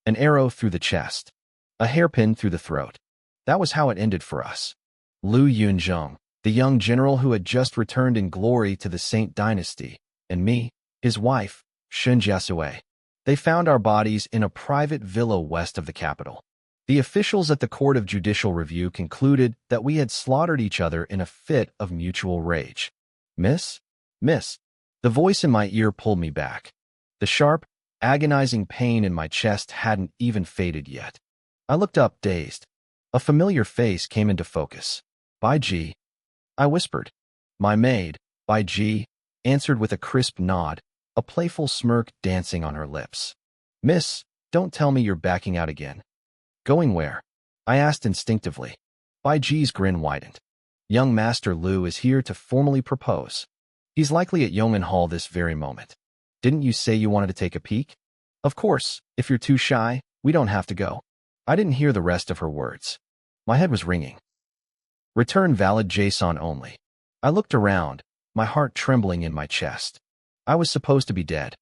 An arrow through the chest. A hairpin through the throat. That was how it ended for us. Lu Yunzheng, the young general who had just returned in glory to the Saint Dynasty, and me, his wife, Shen Jiasue. They found our bodies in a private villa west of the capital. The officials at the Court of Judicial Review concluded that we had slaughtered each other in a fit of mutual rage. Miss? Miss? The voice in my ear pulled me back. The sharp, agonizing pain in my chest hadn't even faded yet. I looked up, dazed. A familiar face came into focus. Bai Ji. I whispered. My maid, Bai Ji, answered with a crisp nod, a playful smirk dancing on her lips. Miss, don't tell me you're backing out again. Going where? I asked instinctively. Bai Ji's grin widened. Young Master Lu is here to formally propose. He's likely at Yong'an Hall this very moment. Didn't you say you wanted to take a peek? Of course, if you're too shy, we don't have to go. I didn't hear the rest of her words. My head was ringing. Return valid JSON only. I looked around, my heart trembling in my chest. I was supposed to be dead.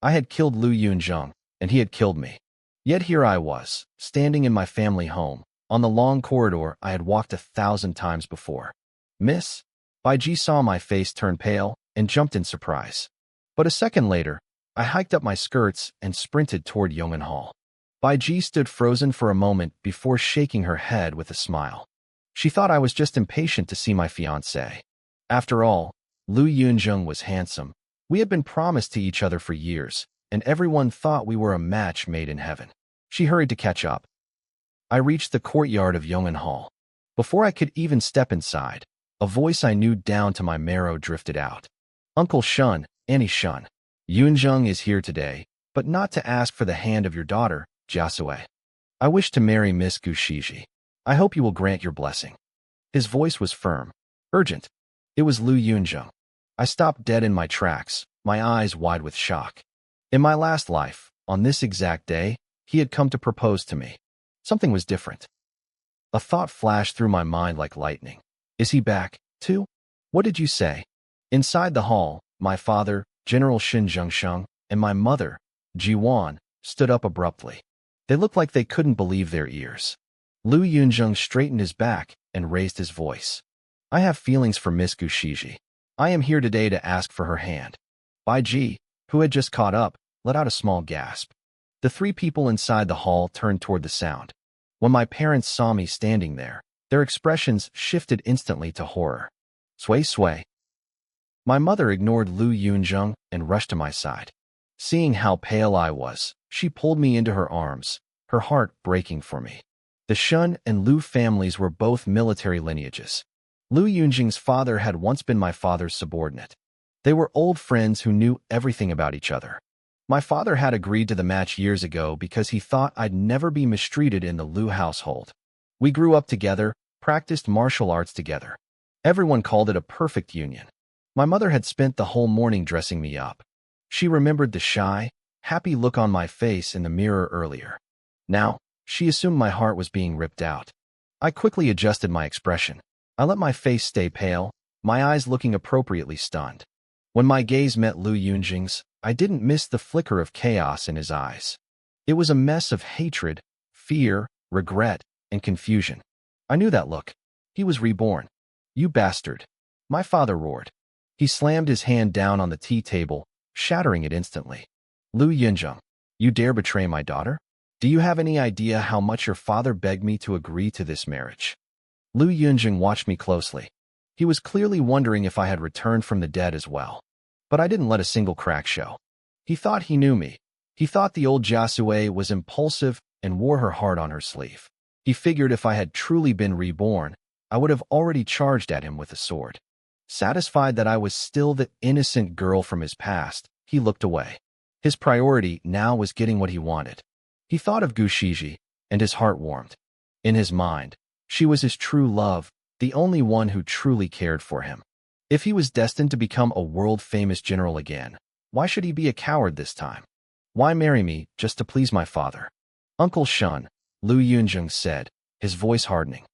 I had killed Lu Yunzheng, and he had killed me. Yet here I was, standing in my family home, on the long corridor I had walked 1,000 times before. Miss? Bai Ji saw my face turn pale and jumped in surprise. But a second later, I hiked up my skirts and sprinted toward Yong'an Hall. Bai Ji stood frozen for a moment before shaking her head with a smile. She thought I was just impatient to see my fiancé. After all, Lu Yunzheng was handsome. We had been promised to each other for years, and everyone thought we were a match made in heaven. She hurried to catch up. I reached the courtyard of Yong'an Hall. Before I could even step inside, a voice I knew down to my marrow drifted out. Uncle Shun, Annie Shun. Yunzheng is here today, but not to ask for the hand of your daughter, Jiasue. I wish to marry Miss Gushiji. I hope you will grant your blessing. His voice was firm, urgent. It was Lu Yunzheng. I stopped dead in my tracks, my eyes wide with shock. In my last life, on this exact day, he had come to propose to me. Something was different. A thought flashed through my mind like lightning. Is he back, too? What did you say? Inside the hall, my father, General Shin Zhengsheng, and my mother, Ji Wan, stood up abruptly. They looked like they couldn't believe their ears. Lu Yunzheng straightened his back and raised his voice. I have feelings for Miss Gushiji. I am here today to ask for her hand. Bai Ji, who had just caught up, let out a small gasp. The three people inside the hall turned toward the sound. When my parents saw me standing there, their expressions shifted instantly to horror. Sway sway. My mother ignored Lu Yunzheng and rushed to my side. Seeing how pale I was, she pulled me into her arms, her heart breaking for me. The Shun and Lu families were both military lineages. Lu Yunzheng's father had once been my father's subordinate. They were old friends who knew everything about each other. My father had agreed to the match years ago because he thought I'd never be mistreated in the Lu household. We grew up together, practiced martial arts together. Everyone called it a perfect union. My mother had spent the whole morning dressing me up. She remembered the shy, happy look on my face in the mirror earlier. Now, she assumed my heart was being ripped out. I quickly adjusted my expression. I let my face stay pale, my eyes looking appropriately stunned. When my gaze met Lu Yunzheng's, I didn't miss the flicker of chaos in his eyes. It was a mess of hatred, fear, regret, and confusion. I knew that look. He was reborn. You bastard. My father roared. He slammed his hand down on the tea table, shattering it instantly. Lu Yunzheng, you dare betray my daughter? Do you have any idea how much your father begged me to agree to this marriage? Lu Yunzheng watched me closely. He was clearly wondering if I had returned from the dead as well. But I didn't let a single crack show. He thought he knew me. He thought the old Jiasue was impulsive and wore her heart on her sleeve. He figured if I had truly been reborn, I would have already charged at him with a sword. Satisfied that I was still the innocent girl from his past, he looked away. His priority now was getting what he wanted. He thought of Gushiji, and his heart warmed. In his mind, she was his true love, the only one who truly cared for him. If he was destined to become a world-famous general again, why should he be a coward this time? Why marry me just to please my father? Uncle Shun, Lu Yunzheng said, his voice hardening.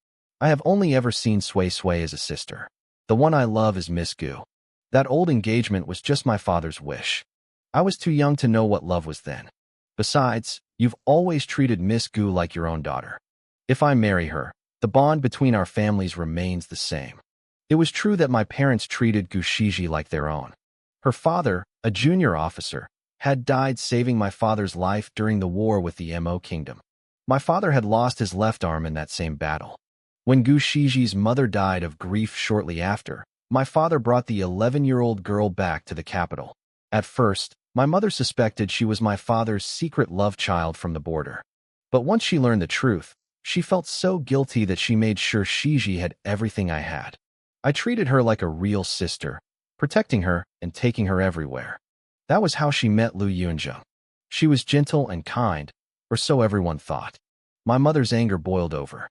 I have only ever seen Sui Sui as a sister. The one I love is Miss Gu. That old engagement was just my father's wish. I was too young to know what love was then. Besides, You've always treated Miss Gu like your own daughter. If I marry her, the bond between our families remains the same. It was true that my parents treated Gu Shiji like their own. Her father, a junior officer, had died saving my father's life during the war with the Mo Kingdom. My father had lost his left arm in that same battle. When Gu Shiji's mother died of grief shortly after, my father brought the 11-year-old girl back to the capital. At first, my mother suspected she was my father's secret love child from the border. But once she learned the truth, she felt so guilty that she made sure Shiji had everything I had. I treated her like a real sister, protecting her and taking her everywhere. That was how she met Lu Yunjung. She was gentle and kind, or so everyone thought. My mother's anger boiled over.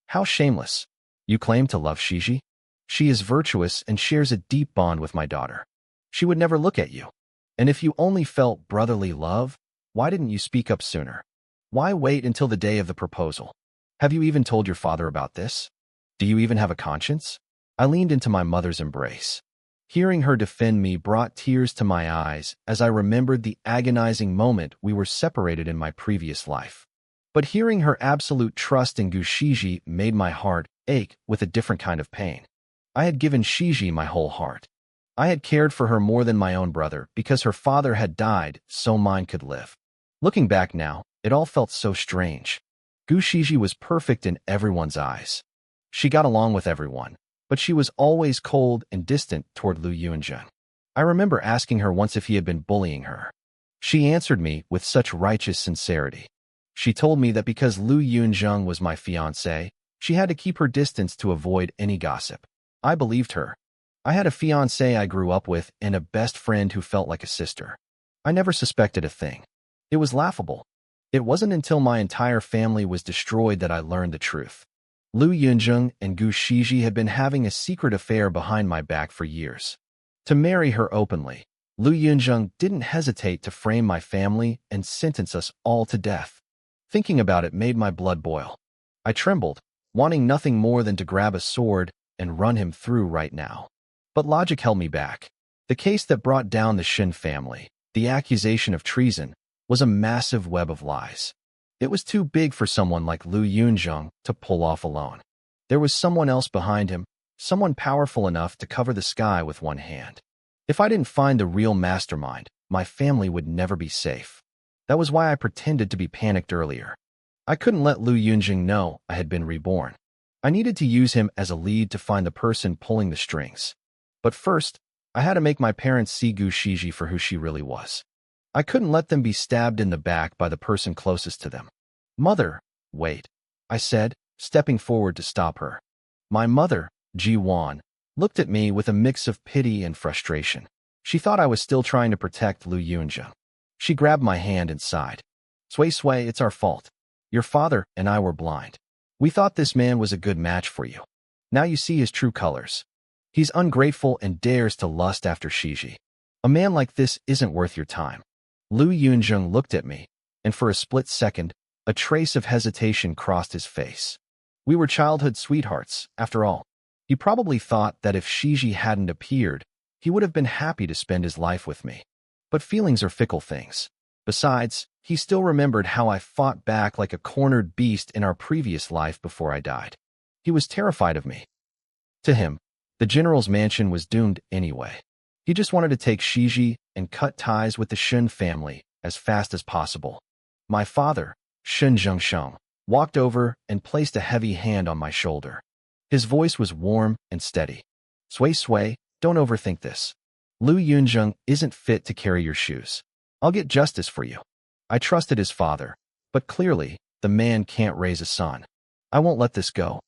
How shameless. You claim to love Shiji? She is virtuous and shares a deep bond with my daughter. She would never look at you. And if you only felt brotherly love, why didn't you speak up sooner? Why wait until the day of the proposal? Have you even told your father about this? Do you even have a conscience? I leaned into my mother's embrace. Hearing her defend me brought tears to my eyes as I remembered the agonizing moment we were separated in my previous life. But hearing her absolute trust in Gu Shiji made my heart ache with a different kind of pain. I had given Shiji my whole heart. I had cared for her more than my own brother because her father had died so mine could live. Looking back now, it all felt so strange. Gu Shiji was perfect in everyone's eyes. She got along with everyone, but she was always cold and distant toward Lu Yunjung. I remember asking her once if he had been bullying her. She answered me with such righteous sincerity. She told me that because Lu Yunjung was my fiancé, she had to keep her distance to avoid any gossip. I believed her. I had a fiancé I grew up with and a best friend who felt like a sister. I never suspected a thing. It was laughable. It wasn't until my entire family was destroyed that I learned the truth. Lu Yunjung and Gu Shiji had been having a secret affair behind my back for years. To marry her openly, Lu Yunjung didn't hesitate to frame my family and sentence us all to death. Thinking about it made my blood boil. I trembled, wanting nothing more than to grab a sword and run him through right now. But logic held me back. The case that brought down the Shin family, the accusation of treason, was a massive web of lies. It was too big for someone like Lu Yunjung to pull off alone. There was someone else behind him, someone powerful enough to cover the sky with one hand. If I didn't find the real mastermind, my family would never be safe. That was why I pretended to be panicked earlier. I couldn't let Lu Yunjung know I had been reborn. I needed to use him as a lead to find the person pulling the strings. But first, I had to make my parents see Gu Shiji for who she really was. I couldn't let them be stabbed in the back by the person closest to them. Mother, wait, I said, stepping forward to stop her. My mother, Ji Wan, looked at me with a mix of pity and frustration. She thought I was still trying to protect Lu Yunjung. She grabbed my hand and sighed. Sway, it's our fault. Your father and I were blind. We thought this man was a good match for you. Now you see his true colors. He's ungrateful and dares to lust after Shiji. A man like this isn't worth your time. Lu Yunjung looked at me, and for a split second, a trace of hesitation crossed his face. We were childhood sweethearts, after all. He probably thought that if Shiji hadn't appeared, he would have been happy to spend his life with me. But feelings are fickle things. Besides, he still remembered how I fought back like a cornered beast in our previous life before I died. He was terrified of me. To him, the general's mansion was doomed anyway. He just wanted to take Shiji and cut ties with the Shun family as fast as possible. My father, Shun Zhengsheng, walked over and placed a heavy hand on my shoulder. His voice was warm and steady. Sway, don't overthink this. Lu Yunjung isn't fit to carry your shoes. I'll get justice for you. I trusted his father, but clearly, the man can't raise a son. I won't let this go.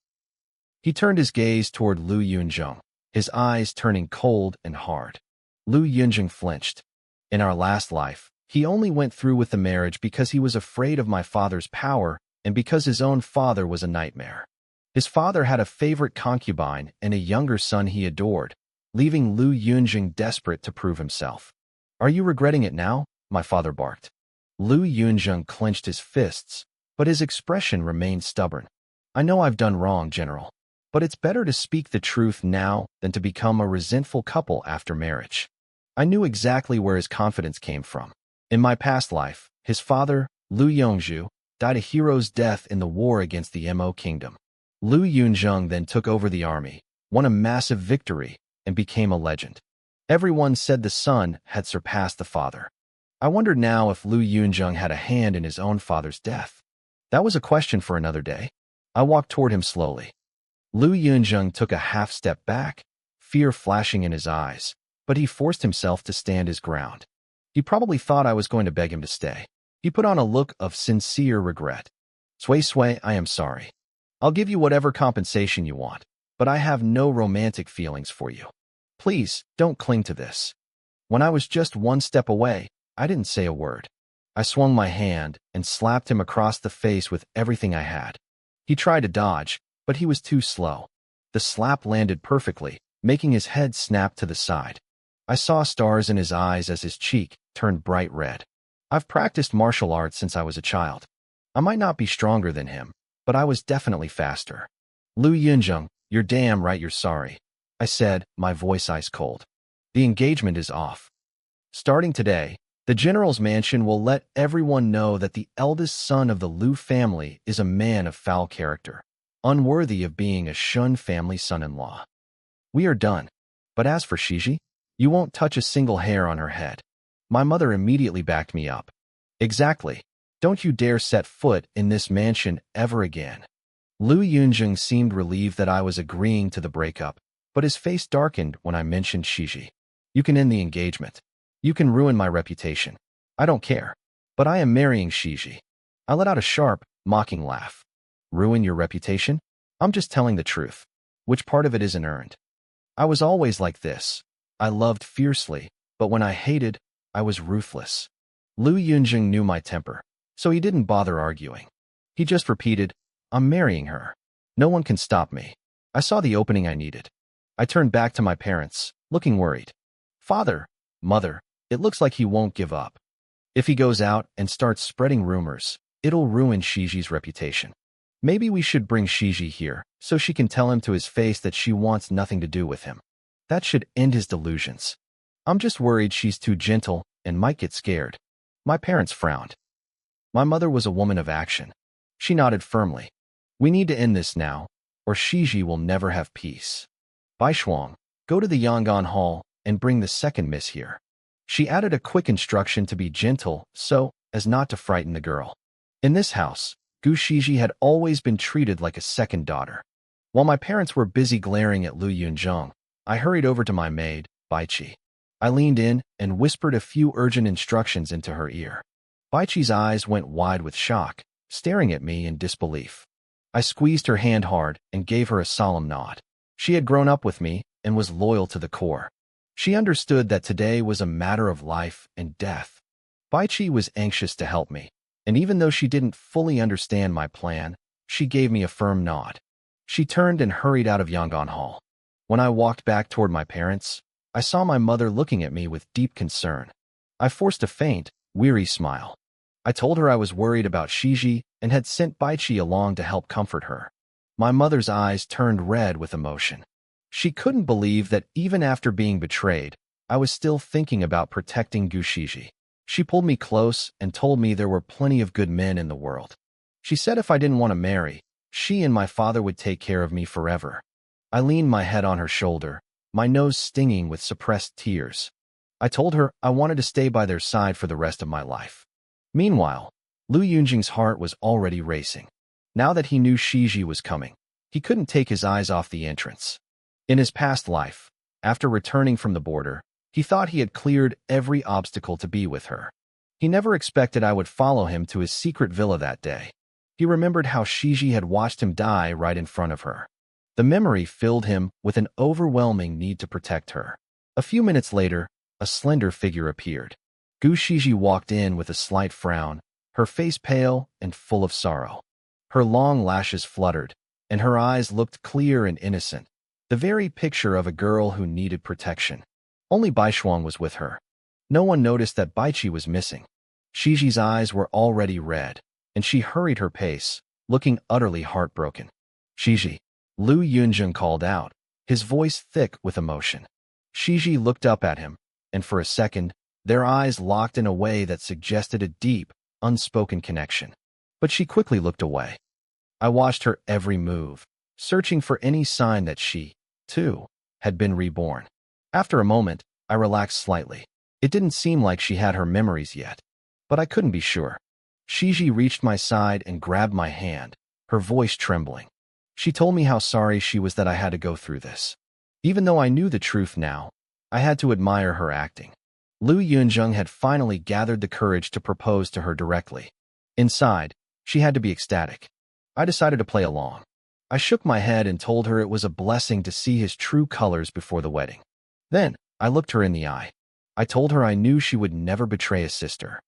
He turned his gaze toward Lu Yunjung, his eyes turning cold and hard. Lu Yunjung flinched. In our last life, he only went through with the marriage because he was afraid of my father's power and because his own father was a nightmare. His father had a favorite concubine and a younger son he adored, leaving Lu Yunjung desperate to prove himself. Are you regretting it now? My father barked. Lu Yunjung clenched his fists, but his expression remained stubborn. I know I've done wrong, General, but it's better to speak the truth now than to become a resentful couple after marriage. I knew exactly where his confidence came from. In my past life, his father, Lu Yongzhu, died a hero's death in the war against the Mo kingdom. Lu Yunzheng then took over the army, won a massive victory, and became a legend. Everyone said the son had surpassed the father. I wondered now if Lu Yunzheng had a hand in his own father's death. That was a question for another day. I walked toward him slowly. Lu Yunzheng took a half step back, fear flashing in his eyes, but he forced himself to stand his ground. He probably thought I was going to beg him to stay. He put on a look of sincere regret. Sui, I am sorry. I'll give you whatever compensation you want, but I have no romantic feelings for you. Please, don't cling to this. When I was just one step away, I didn't say a word. I swung my hand and slapped him across the face with everything I had. He tried to dodge, but he was too slow. The slap landed perfectly, making his head snap to the side. I saw stars in his eyes as his cheek turned bright red. I've practiced martial arts since I was a child. I might not be stronger than him, but I was definitely faster. Lu Yunzheng, you're damn right you're sorry, I said, my voice ice cold. The engagement is off. Starting today, the general's mansion will let everyone know that the eldest son of the Lu family is a man of foul character, unworthy of being a Shun family son-in-law. We are done. But as for Shiji, you won't touch a single hair on her head. My mother immediately backed me up. Exactly. Don't you dare set foot in this mansion ever again. Lu Yunzheng seemed relieved that I was agreeing to the breakup, but his face darkened when I mentioned Shiji. You can end the engagement. You can ruin my reputation. I don't care. But I am marrying Shiji. I let out a sharp, mocking laugh. Ruin your reputation? I'm just telling the truth. Which part of it isn't earned? I was always like this. I loved fiercely, but when I hated, I was ruthless. Lu Yunzheng knew my temper, so he didn't bother arguing. He just repeated, I'm marrying her. No one can stop me. I saw the opening I needed. I turned back to my parents, looking worried. Father, Mother, it looks like he won't give up. If he goes out and starts spreading rumors, it'll ruin Shiji's reputation. Maybe we should bring Shiji here, so she can tell him to his face that she wants nothing to do with him. That should end his delusions. I'm just worried she's too gentle and might get scared. My parents frowned. My mother was a woman of action. She nodded firmly. We need to end this now, or Shiji will never have peace. Bai Shuang, go to the Yangon Hall and bring the second miss here. She added a quick instruction to be gentle so as not to frighten the girl. In this house, Gu Shiji had always been treated like a second daughter. While my parents were busy glaring at Lu Yunzheng, I hurried over to my maid, Baichi. I leaned in and whispered a few urgent instructions into her ear. Baichi's eyes went wide with shock, staring at me in disbelief. I squeezed her hand hard and gave her a solemn nod. She had grown up with me and was loyal to the core. She understood that today was a matter of life and death. Baichi was anxious to help me, and even though she didn't fully understand my plan, she gave me a firm nod. She turned and hurried out of Yangon Hall. When I walked back toward my parents, I saw my mother looking at me with deep concern. I forced a faint, weary smile. I told her I was worried about Shiji and had sent Baichi along to help comfort her. My mother's eyes turned red with emotion. She couldn't believe that even after being betrayed, I was still thinking about protecting Gu Shiji. She pulled me close and told me there were plenty of good men in the world. She said if I didn't want to marry, she and my father would take care of me forever. I leaned my head on her shoulder, my nose stinging with suppressed tears. I told her I wanted to stay by their side for the rest of my life. Meanwhile, Lu Yunjing's heart was already racing. Now that he knew Shiji was coming, he couldn't take his eyes off the entrance. In his past life, after returning from the border, he thought he had cleared every obstacle to be with her. He never expected I would follow him to his secret villa that day. He remembered how Shiji had watched him die right in front of her. The memory filled him with an overwhelming need to protect her. A few minutes later, a slender figure appeared. Gu Shiji walked in with a slight frown, her face pale and full of sorrow. Her long lashes fluttered, and her eyes looked clear and innocent, the very picture of a girl who needed protection. Only Bai Shuang was with her. No one noticed that Baichi was missing. Shiji's eyes were already red, and she hurried her pace, looking utterly heartbroken. Shiji, Lu Yunjing called out, his voice thick with emotion. Shiji looked up at him, and for a second, their eyes locked in a way that suggested a deep, unspoken connection. But she quickly looked away. I watched her every move, searching for any sign that she, too, had been reborn. After a moment, I relaxed slightly. It didn't seem like she had her memories yet, but I couldn't be sure. Shiji reached my side and grabbed my hand, her voice trembling. She told me how sorry she was that I had to go through this. Even though I knew the truth now, I had to admire her acting. Lu Yunjung had finally gathered the courage to propose to her directly. Inside, she had to be ecstatic. I decided to play along. I shook my head and told her it was a blessing to see his true colors before the wedding. Then, I looked her in the eye. I told her I knew she would never betray a sister.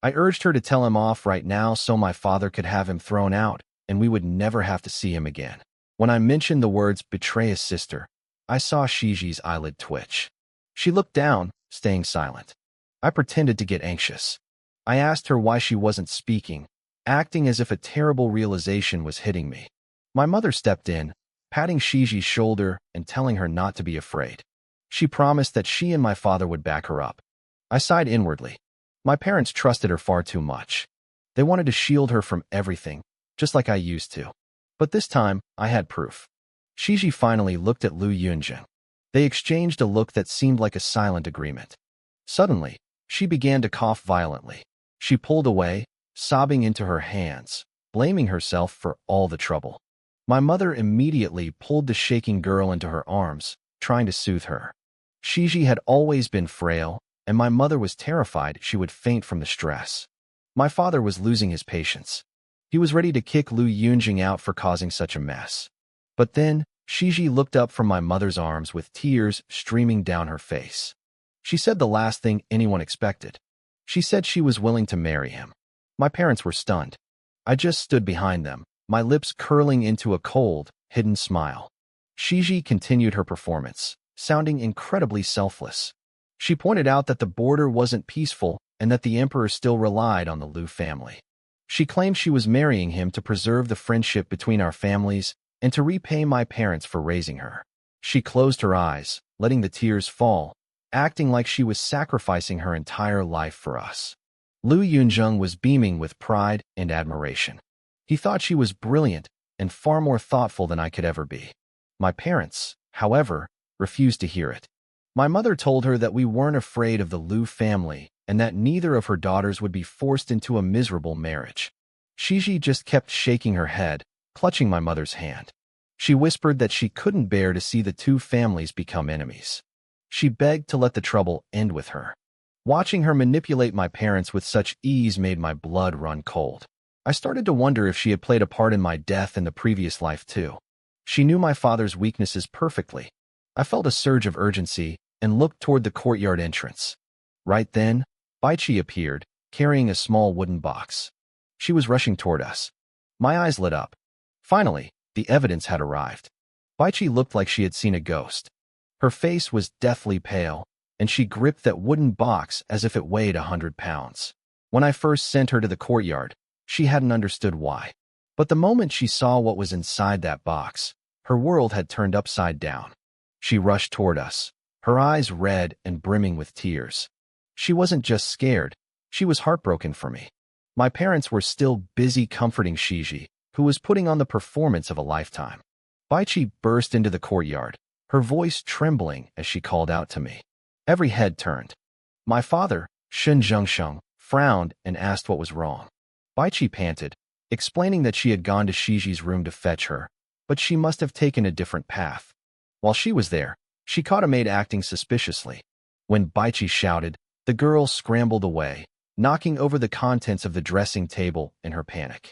I urged her to tell him off right now so my father could have him thrown out, and we would never have to see him again. When I mentioned the words betray a sister, I saw Shiji's eyelid twitch. She looked down, staying silent. I pretended to get anxious. I asked her why she wasn't speaking, acting as if a terrible realization was hitting me. My mother stepped in, patting Shiji's shoulder and telling her not to be afraid. She promised that she and my father would back her up. I sighed inwardly. My parents trusted her far too much. They wanted to shield her from everything, just like I used to. But this time, I had proof. Shiji finally looked at Lu Yunjing. They exchanged a look that seemed like a silent agreement. Suddenly, she began to cough violently. She pulled away, sobbing into her hands, blaming herself for all the trouble. My mother immediately pulled the shaking girl into her arms, trying to soothe her. Shiji had always been frail, and my mother was terrified she would faint from the stress. My father was losing his patience. He was ready to kick Lu Yunjing out for causing such a mess. But then, Shiji looked up from my mother's arms with tears streaming down her face. She said the last thing anyone expected. She said she was willing to marry him. My parents were stunned. I just stood behind them, my lips curling into a cold, hidden smile. Shiji continued her performance, sounding incredibly selfless. She pointed out that the border wasn't peaceful and that the emperor still relied on the Lu family. She claimed she was marrying him to preserve the friendship between our families and to repay my parents for raising her. She closed her eyes, letting the tears fall, acting like she was sacrificing her entire life for us. Lu Yunjung was beaming with pride and admiration. He thought she was brilliant and far more thoughtful than I could ever be. My parents, however, refused to hear it. My mother told her that we weren't afraid of the Lu family and that neither of her daughters would be forced into a miserable marriage. Shiji just kept shaking her head, clutching my mother's hand. She whispered that she couldn't bear to see the two families become enemies. She begged to let the trouble end with her. Watching her manipulate my parents with such ease made my blood run cold. I started to wonder if she had played a part in my death in the previous life too. She knew my father's weaknesses perfectly. I felt a surge of urgency and looked toward the courtyard entrance. Right then, Baichi appeared, carrying a small wooden box. She was rushing toward us. My eyes lit up. Finally, the evidence had arrived. Baichi looked like she had seen a ghost. Her face was deathly pale, and she gripped that wooden box as if it weighed 100 pounds. When I first sent her to the courtyard, she hadn't understood why. But the moment she saw what was inside that box, her world had turned upside down. She rushed toward us, her eyes red and brimming with tears. She wasn't just scared, she was heartbroken for me. My parents were still busy comforting Shiji, who was putting on the performance of a lifetime. Baichi burst into the courtyard, her voice trembling as she called out to me. Every head turned. My father, Shen Zhengsheng, frowned and asked what was wrong. Baichi panted, explaining that she had gone to Shiji's room to fetch her, but she must have taken a different path. While she was there, she caught a maid acting suspiciously. When Baichi shouted, the girl scrambled away, knocking over the contents of the dressing table in her panic.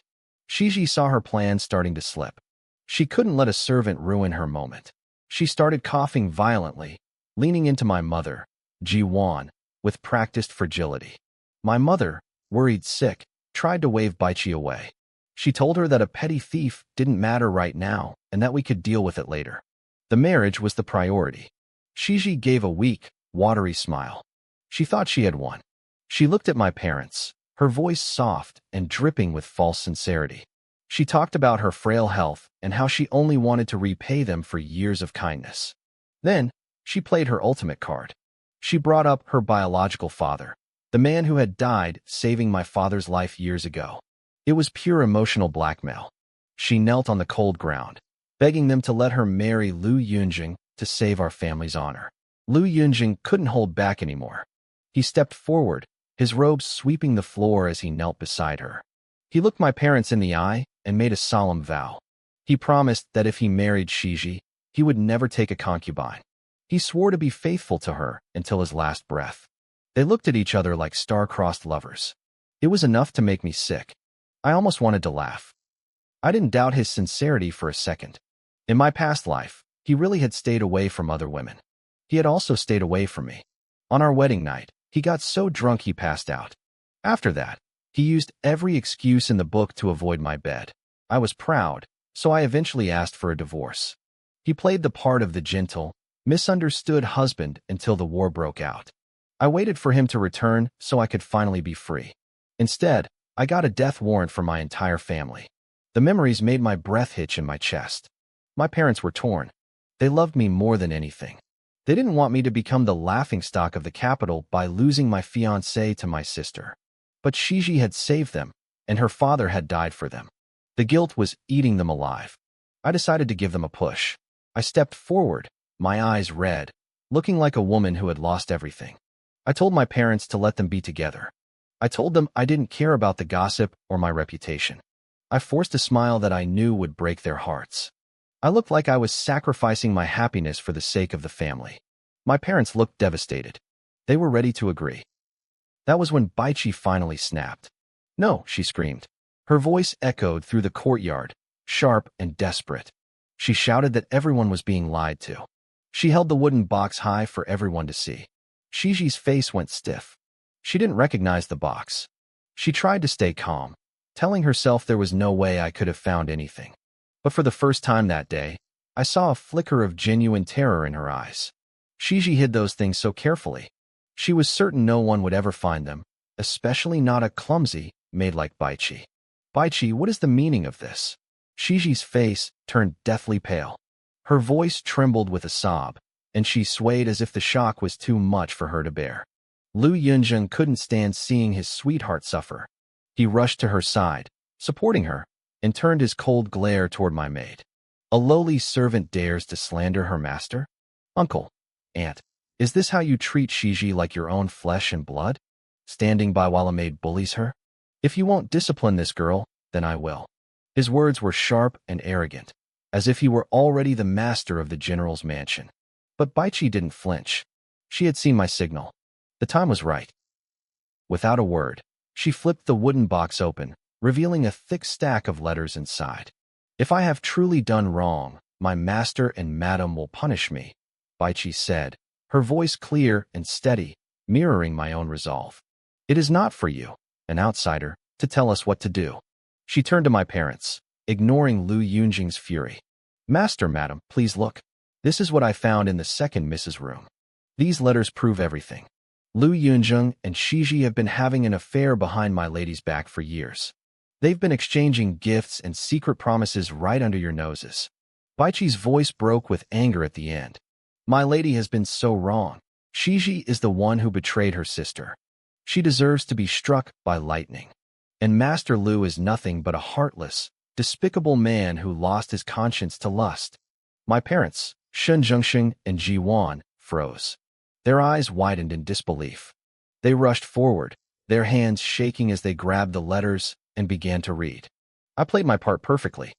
Shiji saw her plan starting to slip. She couldn't let a servant ruin her moment. She started coughing violently, leaning into my mother, Ji-wan, with practiced fragility. My mother, worried sick, tried to wave Baichi away. She told her that a petty thief didn't matter right now and that we could deal with it later. The marriage was the priority. Shiji gave a weak, watery smile. She thought she had won. She looked at my parents, her voice soft and dripping with false sincerity. She talked about her frail health and how she only wanted to repay them for years of kindness. Then, she played her ultimate card. She brought up her biological father, The man who had died, saving my father's life years ago. It was pure emotional blackmail. She knelt on the cold ground, begging them to let her marry Lu Yunjing to save our family's honor. Lu Yunjing couldn't hold back anymore. He stepped forward, his robes sweeping the floor as he knelt beside her. He looked my parents in the eye and made a solemn vow. He promised that if he married Shiji, he would never take a concubine. He swore to be faithful to her until his last breath. They looked at each other like star-crossed lovers. It was enough to make me sick. I almost wanted to laugh. I didn't doubt his sincerity for a second. In my past life, he really had stayed away from other women. He had also stayed away from me. On our wedding night, he got so drunk he passed out. After that, he used every excuse in the book to avoid my bed. I was proud, so I eventually asked for a divorce. He played the part of the gentle, misunderstood husband until the war broke out. I waited for him to return so I could finally be free. Instead, I got a death warrant for my entire family. The memories made my breath hitch in my chest. My parents were torn. They loved me more than anything. They didn't want me to become the laughingstock of the capital by losing my fiancé to my sister. But Shiji had saved them, and her father had died for them. The guilt was eating them alive. I decided to give them a push. I stepped forward, my eyes red, looking like a woman who had lost everything. I told my parents to let them be together. I told them I didn't care about the gossip or my reputation. I forced a smile that I knew would break their hearts. I looked like I was sacrificing my happiness for the sake of the family. My parents looked devastated. They were ready to agree. That was when Baichi finally snapped. "No," she screamed. Her voice echoed through the courtyard, sharp and desperate. She shouted that everyone was being lied to. She held the wooden box high for everyone to see. Shiji's face went stiff. She didn't recognize the box. She tried to stay calm, telling herself there was no way I could have found anything. But for the first time that day, I saw a flicker of genuine terror in her eyes. Shiji hid those things so carefully. She was certain no one would ever find them, especially not a clumsy maid like Baichi. "Baichi, what is the meaning of this?" Shiji's face turned deathly pale. Her voice trembled with a sob, and she swayed as if the shock was too much for her to bear. Lu Yunjing couldn't stand seeing his sweetheart suffer. He rushed to her side, supporting her, and turned his cold glare toward my maid. "A lowly servant dares to slander her master? Uncle, aunt, is this how you treat Shiji, like your own flesh and blood? Standing by while a maid bullies her? If you won't discipline this girl, then I will." His words were sharp and arrogant, as if he were already the master of the general's mansion. But Baichi didn't flinch. She had seen my signal. The time was right. Without a word, she flipped the wooden box open, revealing a thick stack of letters inside. "If I have truly done wrong, my master and madam will punish me," Baichi said, her voice clear and steady, mirroring my own resolve. "It is not for you, an outsider, to tell us what to do." She turned to my parents, ignoring Lu Yunjing's fury. "Master, madam, please look. This is what I found in the second Mrs. room. These letters prove everything. Lu Yunjing and Shiji have been having an affair behind my lady's back for years. They've been exchanging gifts and secret promises right under your noses." Baichi's voice broke with anger at the end. "My lady has been so wrong. Shiji is the one who betrayed her sister. She deserves to be struck by lightning. And Master Lu is nothing but a heartless, despicable man who lost his conscience to lust." My parents, Shun Zhengxing and Ji Wan, froze. Their eyes widened in disbelief. They rushed forward, their hands shaking as they grabbed the letters and began to read. I played my part perfectly.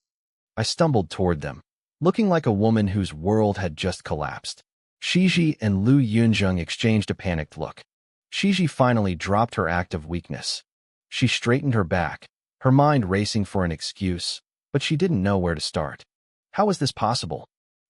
I stumbled toward them, looking like a woman whose world had just collapsed. Shiji and Lu Yunjing exchanged a panicked look. Shiji finally dropped her act of weakness. She straightened her back, her mind racing for an excuse, but she didn't know where to start. How was this possible?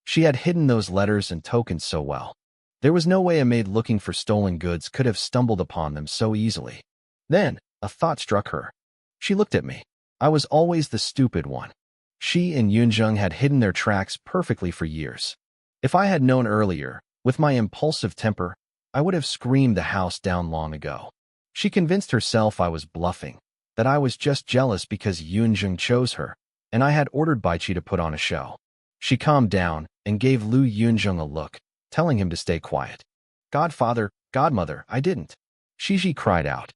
She had hidden those letters and tokens so well. There was no way a maid looking for stolen goods could have stumbled upon them so easily. Then, a thought struck her. She looked at me. I was always the stupid one. She and Yunjing had hidden their tracks perfectly for years. If I had known earlier, with my impulsive temper, I would have screamed the house down long ago. She convinced herself I was bluffing, that I was just jealous because Yunjing chose her, and I had ordered Baichi to put on a show. She calmed down and gave Lu Yunjing a look, telling him to stay quiet. "Godfather, godmother, I didn't." Shiji cried out.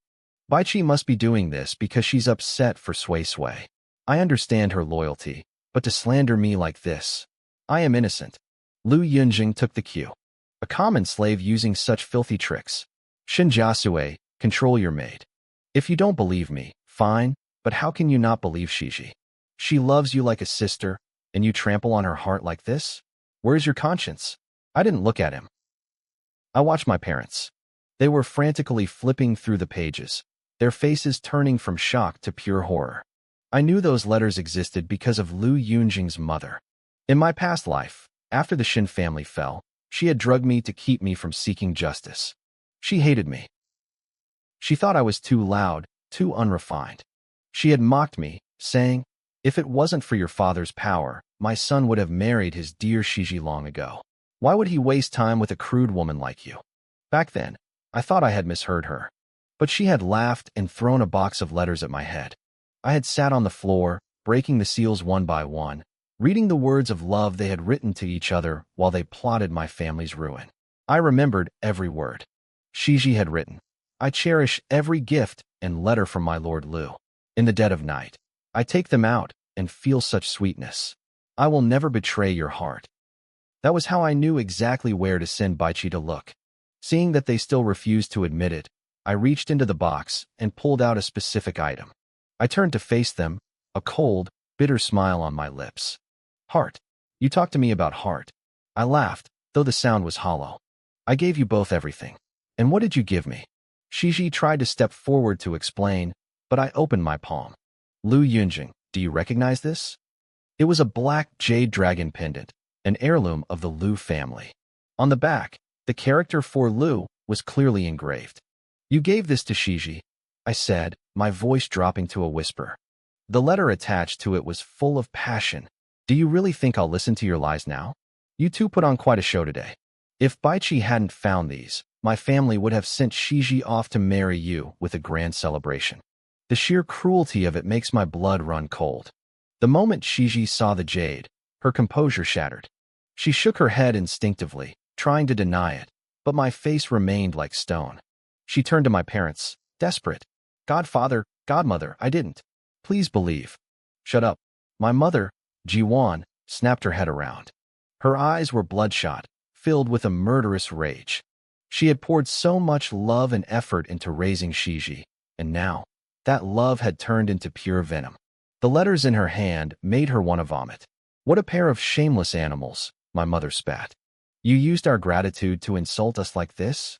Baichi must be doing this because she's upset for Sui Sui. I understand her loyalty, but to slander me like this. I am innocent. Lu Yunjing took the cue. A common slave using such filthy tricks. Shinjasue, control your maid. If you don't believe me, fine, but how can you not believe Shiji? She loves you like a sister, and you trample on her heart like this? Where's your conscience? I didn't look at him. I watched my parents. They were frantically flipping through the pages, their faces turning from shock to pure horror. I knew those letters existed because of Lu Yunjing's mother. In my past life, after the Shin family fell, she had drugged me to keep me from seeking justice. She hated me. She thought I was too loud, too unrefined. She had mocked me, saying, if it wasn't for your father's power, my son would have married his dear Shiji long ago. Why would he waste time with a crude woman like you? Back then, I thought I had misheard her. But she had laughed and thrown a box of letters at my head. I had sat on the floor, breaking the seals one by one, reading the words of love they had written to each other while they plotted my family's ruin. I remembered every word. Shiji had written, I cherish every gift and letter from my Lord Lu. In the dead of night, I take them out and feel such sweetness. I will never betray your heart. That was how I knew exactly where to send Baichi to look. Seeing that they still refused to admit it, I reached into the box and pulled out a specific item. I turned to face them, a cold, bitter smile on my lips. Heart. You talked to me about heart. I laughed, though the sound was hollow. I gave you both everything. And what did you give me? Shiji tried to step forward to explain, but I opened my palm. Lu Yunjing, do you recognize this? It was a black jade dragon pendant, an heirloom of the Lu family. On the back, the character for Lu was clearly engraved. You gave this to Shiji, I said, my voice dropping to a whisper. The letter attached to it was full of passion. Do you really think I'll listen to your lies now? You two put on quite a show today. If Baichi hadn't found these, my family would have sent Shiji off to marry you with a grand celebration. The sheer cruelty of it makes my blood run cold. The moment Shiji saw the jade, her composure shattered. She shook her head instinctively, trying to deny it, but my face remained like stone. She turned to my parents, desperate. Godfather, godmother, I didn't. Please believe. Shut up. My mother, Jiwan, snapped her head around. Her eyes were bloodshot, filled with a murderous rage. She had poured so much love and effort into raising Shiji, and now, that love had turned into pure venom. The letters in her hand made her want to vomit. What a pair of shameless animals, my mother spat. You used our gratitude to insult us like this?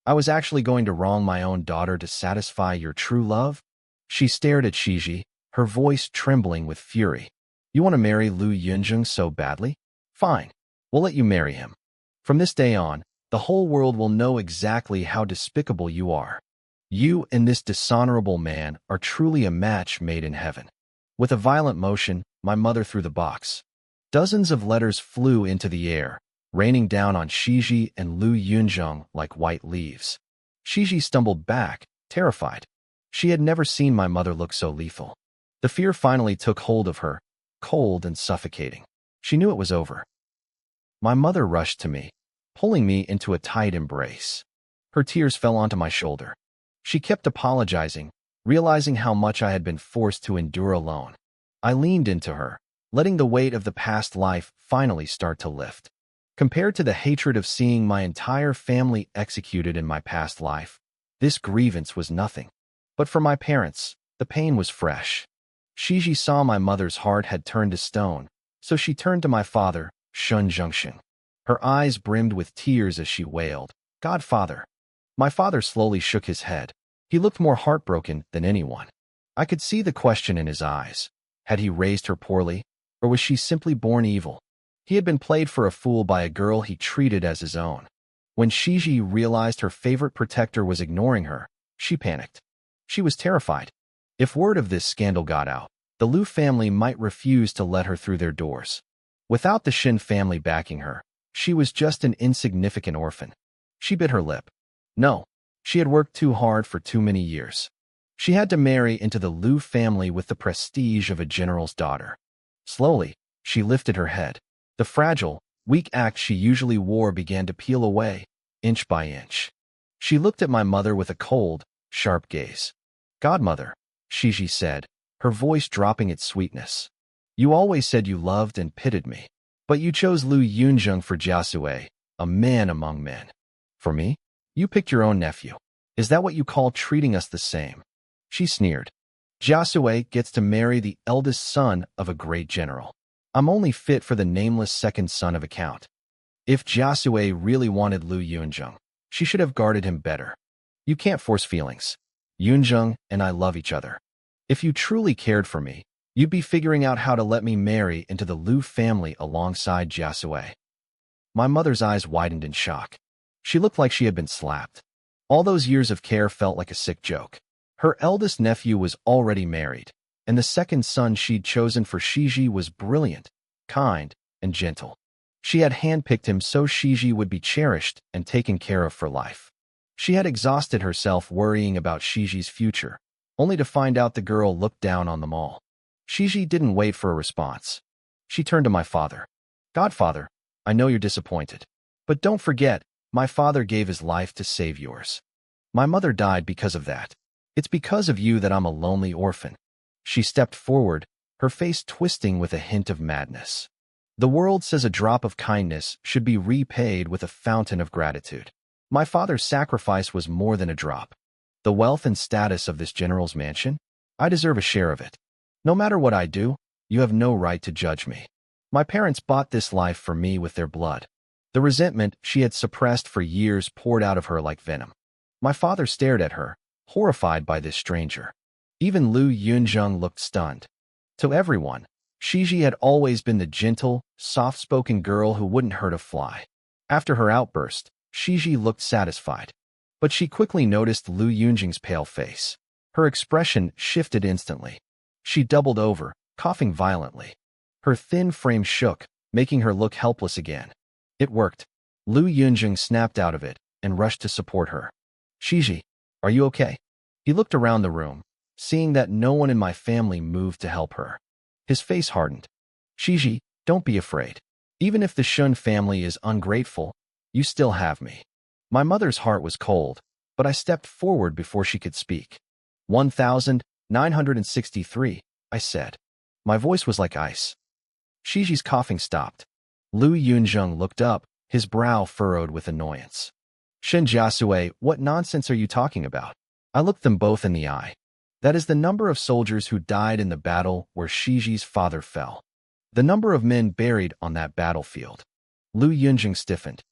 I was actually going to wrong my own daughter to satisfy your true love? She stared at Shiji, her voice trembling with fury. You want to marry Lu Yunjing so badly? Fine. We'll let you marry him. From this day on, the whole world will know exactly how despicable you are. You and this dishonorable man are truly a match made in heaven. With a violent motion, my mother threw the box. Dozens of letters flew into the air, raining down on Shiji and Lu Yunjing like white leaves. Shiji stumbled back, terrified. She had never seen my mother look so lethal. The fear finally took hold of her, cold and suffocating. She knew it was over. My mother rushed to me, pulling me into a tight embrace. Her tears fell onto my shoulder. She kept apologizing, realizing how much I had been forced to endure alone. I leaned into her, letting the weight of the past life finally start to lift. Compared to the hatred of seeing my entire family executed in my past life, this grievance was nothing. But for my parents, the pain was fresh. Shiji saw my mother's heart had turned to stone, so she turned to my father, Shun Zhengxing. Her eyes brimmed with tears as she wailed, Godfather. My father slowly shook his head. He looked more heartbroken than anyone. I could see the question in his eyes. Had he raised her poorly, or was she simply born evil? He had been played for a fool by a girl he treated as his own. When Shiji realized her favorite protector was ignoring her, she panicked. She was terrified. If word of this scandal got out, the Lu family might refuse to let her through their doors. Without the Shin family backing her, she was just an insignificant orphan. She bit her lip. No, she had worked too hard for too many years. She had to marry into the Lu family with the prestige of a general's daughter. Slowly, she lifted her head. The fragile, weak act she usually wore began to peel away, inch by inch. She looked at my mother with a cold, sharp gaze. "Godmother," Shiji said, her voice dropping its sweetness. "You always said you loved and pitied me. But you chose Lu Yunjung for Jiasue, a man among men. For me, you picked your own nephew. Is that what you call treating us the same?" She sneered. "Jiasue gets to marry the eldest son of a great general. I'm only fit for the nameless second son of a count. If Jiasue really wanted Lu Yunjung, she should have guarded him better. You can't force feelings. Yunjung and I love each other. If you truly cared for me, you'd be figuring out how to let me marry into the Lu family alongside Jiasue." My mother's eyes widened in shock. She looked like she had been slapped. All those years of care felt like a sick joke. Her eldest nephew was already married, and the second son she'd chosen for Shiji was brilliant, kind, and gentle. She had handpicked him so Shiji would be cherished and taken care of for life. She had exhausted herself worrying about Shiji's future, only to find out the girl looked down on them all. Shiji didn't wait for a response. She turned to my father. "Godfather, I know you're disappointed. But don't forget, my father gave his life to save yours. My mother died because of that. It's because of you that I'm a lonely orphan." She stepped forward, her face twisting with a hint of madness. "The world says a drop of kindness should be repaid with a fountain of gratitude. My father's sacrifice was more than a drop. The wealth and status of this general's mansion? I deserve a share of it. No matter what I do, you have no right to judge me. My parents bought this life for me with their blood." The resentment she had suppressed for years poured out of her like venom. My father stared at her, horrified by this stranger. Even Lu Yunjung looked stunned. To everyone, Shiji had always been the gentle, soft-spoken girl who wouldn't hurt a fly. After her outburst, Shiji looked satisfied. But she quickly noticed Lu Yunjing's pale face. Her expression shifted instantly. She doubled over, coughing violently. Her thin frame shook, making her look helpless again. It worked. Lu Yunjing snapped out of it and rushed to support her. "Shiji, are you okay?" He looked around the room, seeing that no one in my family moved to help her. His face hardened. "Shiji, don't be afraid. Even if the Shun family is ungrateful, you still have me." My mother's heart was cold, but I stepped forward before she could speak. 1963, I said. My voice was like ice. Shiji's coughing stopped. Lu Yunjung looked up, his brow furrowed with annoyance. "Shen Jiasue, what nonsense are you talking about?" I looked them both in the eye. "That is the number of soldiers who died in the battle where Shiji's father fell. The number of men buried on that battlefield." Lu Yunjing stiffened.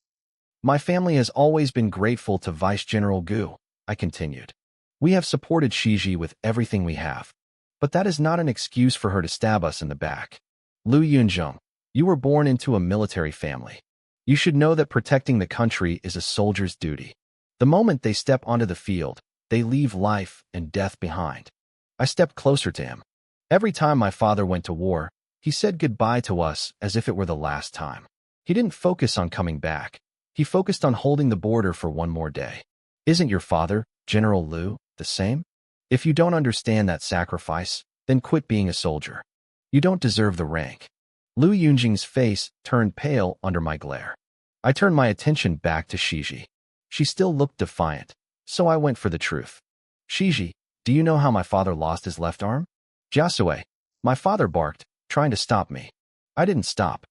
"My family has always been grateful to Vice General Gu," I continued. "We have supported Shiji with everything we have. But that is not an excuse for her to stab us in the back. Lu Yunjung, you were born into a military family. You should know that protecting the country is a soldier's duty. The moment they step onto the field, they leave life and death behind." I stepped closer to him. Every time my father went to war, he said goodbye to us as if it were the last time. He didn't focus on coming back. He focused on holding the border for one more day. Isn't your father, General Lu, the same? If you don't understand that sacrifice, then quit being a soldier. You don't deserve the rank. Lu Yunjing's face turned pale under my glare. I turned my attention back to Shiji. She still looked defiant, so I went for the truth. "Shiji, do you know how my father lost his left arm?" "Jiasue," my father barked, trying to stop me. I didn't stop.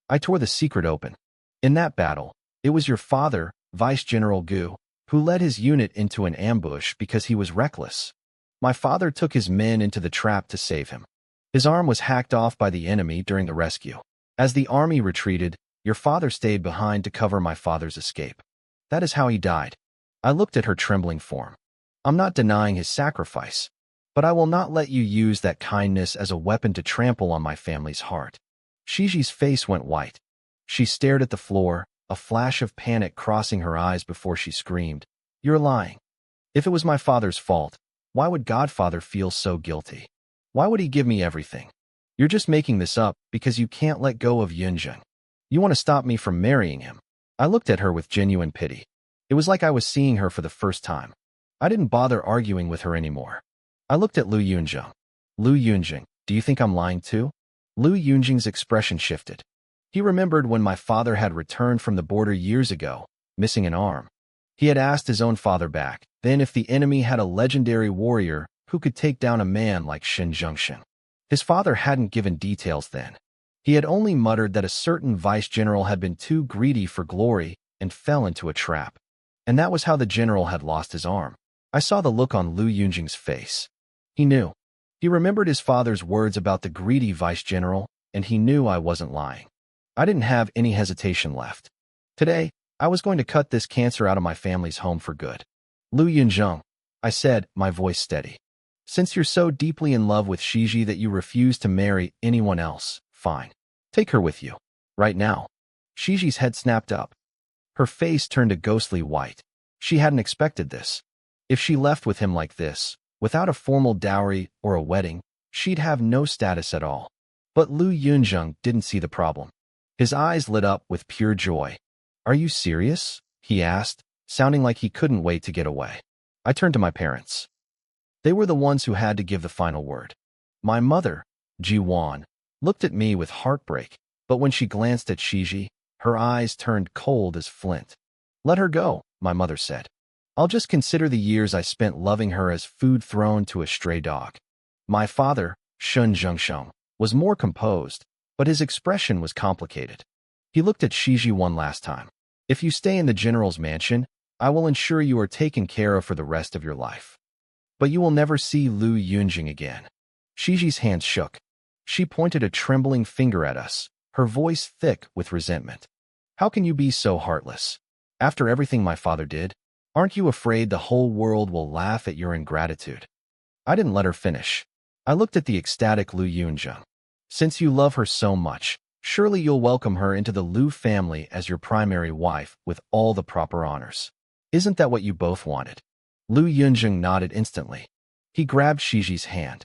I tore the secret open. "In that battle, it was your father, Vice General Gu, who led his unit into an ambush because he was reckless. My father took his men into the trap to save him. His arm was hacked off by the enemy during the rescue. As the army retreated, your father stayed behind to cover my father's escape. That is how he died." I looked at her trembling form. "I'm not denying his sacrifice, but I will not let you use that kindness as a weapon to trample on my family's heart." Shiji's face went white. She stared at the floor, a flash of panic crossing her eyes before she screamed, "You're lying. If it was my father's fault, why would Godfather feel so guilty? Why would he give me everything? You're just making this up because you can't let go of Yunjing. You want to stop me from marrying him." I looked at her with genuine pity. It was like I was seeing her for the first time. I didn't bother arguing with her anymore. I looked at Lu Yunjing. "Lu Yunjing, do you think I'm lying too?" Lu Yunjing's expression shifted. He remembered when my father had returned from the border years ago, missing an arm. He had asked his own father back then if the enemy had a legendary warrior who could take down a man like Shin Zhengxin. His father hadn't given details then. He had only muttered that a certain vice general had been too greedy for glory and fell into a trap. And that was how the general had lost his arm. I saw the look on Lu Yunjing's face. He knew. He remembered his father's words about the greedy vice general, and he knew I wasn't lying. I didn't have any hesitation left. Today, I was going to cut this cancer out of my family's home for good. Lu Yunjing, I said, my voice steady. Since you're so deeply in love with Shiji that you refuse to marry anyone else, fine. Take her with you. Right now. Shiji's head snapped up. Her face turned a ghostly white. She hadn't expected this. If she left with him like this, without a formal dowry or a wedding, she'd have no status at all. But Lu Yunjing didn't see the problem. His eyes lit up with pure joy. Are you serious? He asked, sounding like he couldn't wait to get away. I turned to my parents. They were the ones who had to give the final word. My mother, Ji-won, looked at me with heartbreak, but when she glanced at Shiji, her eyes turned cold as flint. Let her go, my mother said. I'll just consider the years I spent loving her as food thrown to a stray dog. My father, Shun Zhengsheng, was more composed, but his expression was complicated. He looked at Shiji one last time. If you stay in the general's mansion, I will ensure you are taken care of for the rest of your life. But you will never see Lu Yunjing again. Shiji's hands shook. She pointed a trembling finger at us, her voice thick with resentment. How can you be so heartless? After everything my father did, aren't you afraid the whole world will laugh at your ingratitude? I didn't let her finish. I looked at the ecstatic Lu Yunjing. Since you love her so much, surely you'll welcome her into the Lu family as your primary wife with all the proper honors. Isn't that what you both wanted? Lu Yunjing nodded instantly. He grabbed Shiji's hand.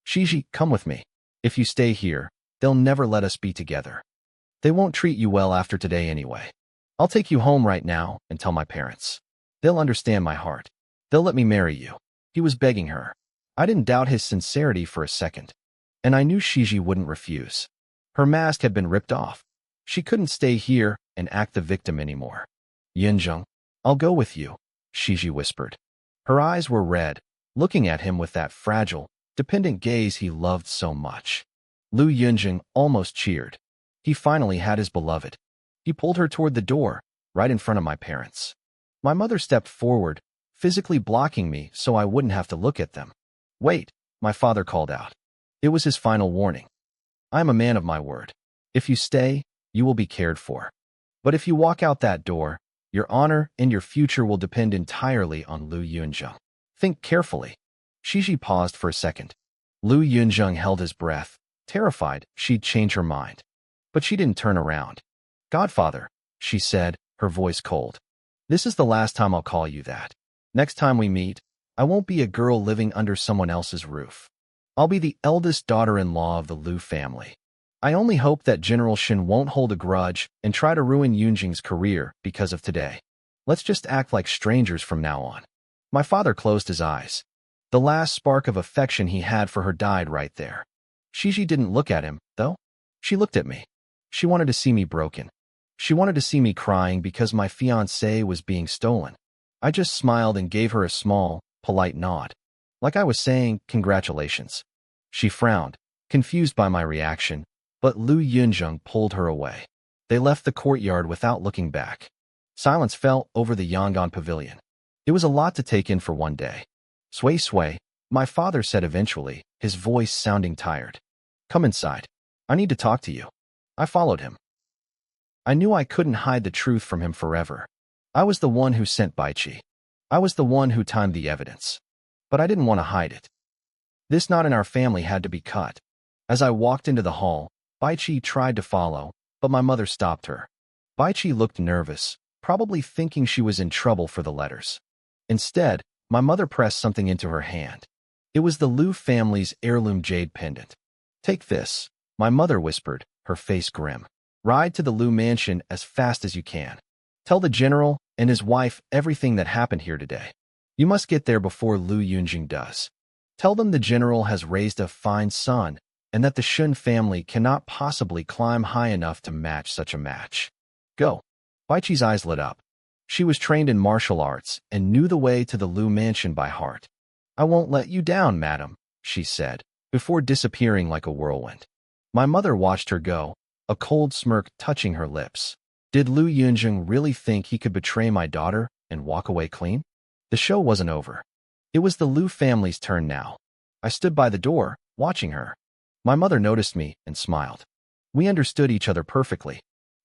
Shiji, come with me. If you stay here, they'll never let us be together. They won't treat you well after today anyway. I'll take you home right now and tell my parents. They'll understand my heart. They'll let me marry you. He was begging her. I didn't doubt his sincerity for a second. And I knew Shiji wouldn't refuse. Her mask had been ripped off. She couldn't stay here and act the victim anymore. Yunjing, I'll go with you, Shiji whispered. Her eyes were red, looking at him with that fragile, dependent gaze he loved so much. Lu Yunjing almost cheered. He finally had his beloved. He pulled her toward the door, right in front of my parents. My mother stepped forward, physically blocking me so I wouldn't have to look at them. Wait, my father called out. It was his final warning. I am a man of my word. If you stay, you will be cared for. But if you walk out that door, your honor and your future will depend entirely on Lu Yunjing. Think carefully. Shiji paused for a second. Lu Yunjing held his breath, terrified she'd change her mind. But she didn't turn around. Godfather, she said, her voice cold. This is the last time I'll call you that. Next time we meet, I won't be a girl living under someone else's roof. I'll be the eldest daughter-in-law of the Lu family. I only hope that General Shin won't hold a grudge and try to ruin Yunjing's career because of today. Let's just act like strangers from now on. My father closed his eyes. The last spark of affection he had for her died right there. Shiji didn't look at him, though. She looked at me. She wanted to see me broken. She wanted to see me crying because my fiancé was being stolen. I just smiled and gave her a small, polite nod. Like I was saying, congratulations. She frowned, confused by my reaction, but Lu Yunjing pulled her away. They left the courtyard without looking back. Silence fell over the Yangon pavilion. It was a lot to take in for one day. Sway, sway, my father said eventually, his voice sounding tired. Come inside. I need to talk to you. I followed him. I knew I couldn't hide the truth from him forever. I was the one who sent Baichi. I was the one who timed the evidence. But I didn't want to hide it. This knot in our family had to be cut. As I walked into the hall, Baichi tried to follow, but my mother stopped her. Baichi looked nervous, probably thinking she was in trouble for the letters. Instead, my mother pressed something into her hand. It was the Lu family's heirloom jade pendant. Take this, my mother whispered, her face grim. Ride to the Lu mansion as fast as you can. Tell the general and his wife everything that happened here today. You must get there before Lu Yunjing does. Tell them the general has raised a fine son and that the Shun family cannot possibly climb high enough to match such a match. Go. Baichi's eyes lit up. She was trained in martial arts and knew the way to the Lu mansion by heart. "I won't let you down, madam," she said, before disappearing like a whirlwind. My mother watched her go, a cold smirk touching her lips. Did Lu Yunjing really think he could betray my daughter and walk away clean? The show wasn't over. It was the Lu family's turn now. I stood by the door, watching her. My mother noticed me and smiled. We understood each other perfectly.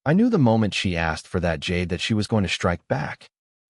I knew the moment she asked for that jade that she was going to strike back.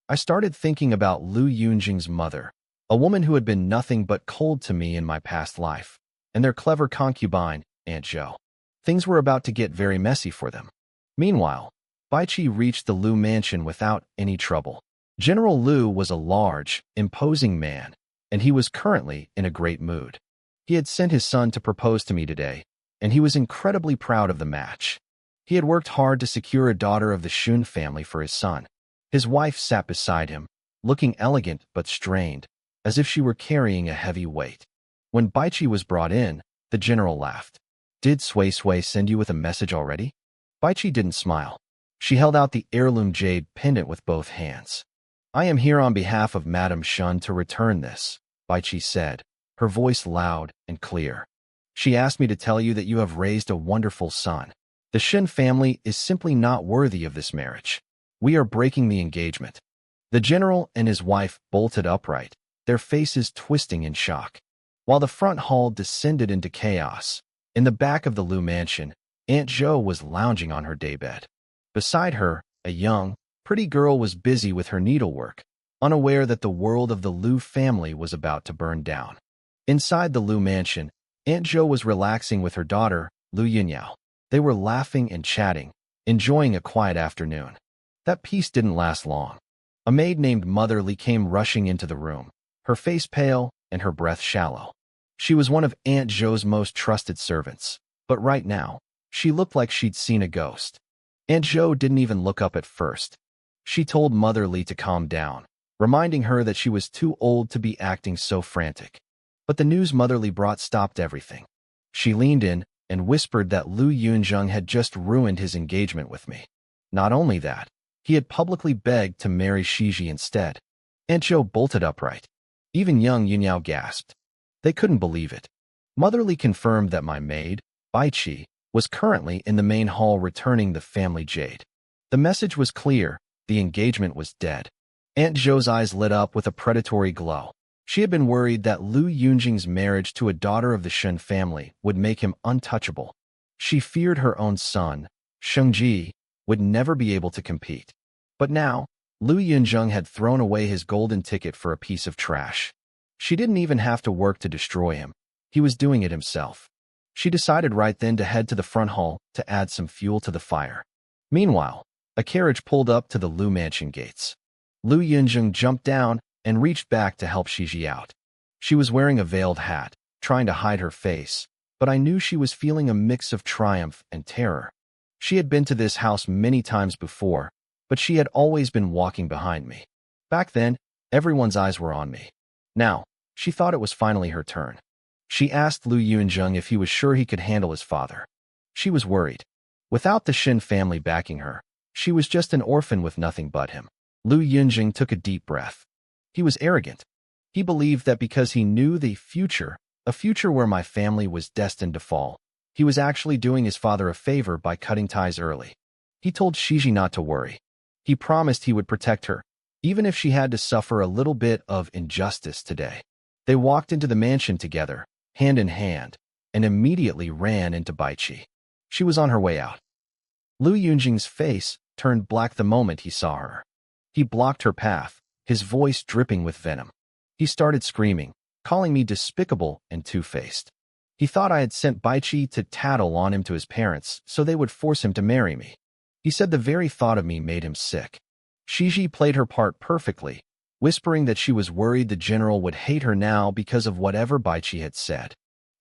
I started thinking about Lu Yunjing's mother, a woman who had been nothing but cold to me in my past life, and their clever concubine, Aunt Jo. Things were about to get very messy for them. Meanwhile, Baichi reached the Lu mansion without any trouble. General Lu was a large, imposing man, and he was currently in a great mood. He had sent his son to propose to me today, and he was incredibly proud of the match. He had worked hard to secure a daughter of the Shun family for his son. His wife sat beside him, looking elegant but strained, as if she were carrying a heavy weight. When Baichi was brought in, the general laughed. "Did Sui Sui send you with a message already?" Baichi didn't smile. She held out the heirloom jade pendant with both hands. "I am here on behalf of Madame Shun to return this," Baichi said, her voice loud and clear. "She asked me to tell you that you have raised a wonderful son. The Shun family is simply not worthy of this marriage. We are breaking the engagement." The general and his wife bolted upright, their faces twisting in shock. While the front hall descended into chaos, in the back of the Lu mansion, Aunt Jo was lounging on her daybed. Beside her, a young, pretty girl was busy with her needlework, unaware that the world of the Lu family was about to burn down. Inside the Lu mansion, Aunt Jo was relaxing with her daughter, Lu Yunyao. They were laughing and chatting, enjoying a quiet afternoon. That peace didn't last long. A maid named Motherly came rushing into the room, her face pale and her breath shallow. She was one of Aunt Jo's most trusted servants, but right now, she looked like she'd seen a ghost. Aunt Jo didn't even look up at first. She told Motherly to calm down, reminding her that she was too old to be acting so frantic. But the news Motherly brought stopped everything. She leaned in and whispered that Lu Yunjing had just ruined his engagement with me. Not only that, he had publicly begged to marry Shiji instead. Aunt Jo bolted upright. Even young Yunyao gasped. They couldn't believe it. Motherly confirmed that my maid, Baichi, was currently in the main hall returning the family jade. The message was clear. The engagement was dead. Aunt Jo's eyes lit up with a predatory glow. She had been worried that Lu Yunjing's marriage to a daughter of the Shun family would make him untouchable. She feared her own son, Shengji, would never be able to compete. But now, Lu Yunjing had thrown away his golden ticket for a piece of trash. She didn't even have to work to destroy him. He was doing it himself. She decided right then to head to the front hall to add some fuel to the fire. Meanwhile, a carriage pulled up to the Lu mansion gates. Lu Yunjing jumped down and reached back to help Shiji out. She was wearing a veiled hat, trying to hide her face, but I knew she was feeling a mix of triumph and terror. She had been to this house many times before, but she had always been walking behind me. Back then, everyone's eyes were on me. Now, she thought it was finally her turn. She asked Lu Yunjing if he was sure he could handle his father. She was worried. Without the Shin family backing her, she was just an orphan with nothing but him. Lu Yunjing took a deep breath. He was arrogant. He believed that because he knew the future, a future where my family was destined to fall, he was actually doing his father a favor by cutting ties early. He told Shiji not to worry. He promised he would protect her, even if she had to suffer a little bit of injustice today. They walked into the mansion together, hand in hand, and immediately ran into Baichi. She was on her way out. Lu Yunjing's face turned black the moment he saw her. He blocked her path, his voice dripping with venom. He started screaming, calling me despicable and two-faced. He thought I had sent Baichi to tattle on him to his parents so they would force him to marry me. He said the very thought of me made him sick. Shiji played her part perfectly, whispering that she was worried the general would hate her now because of whatever Baichi had said.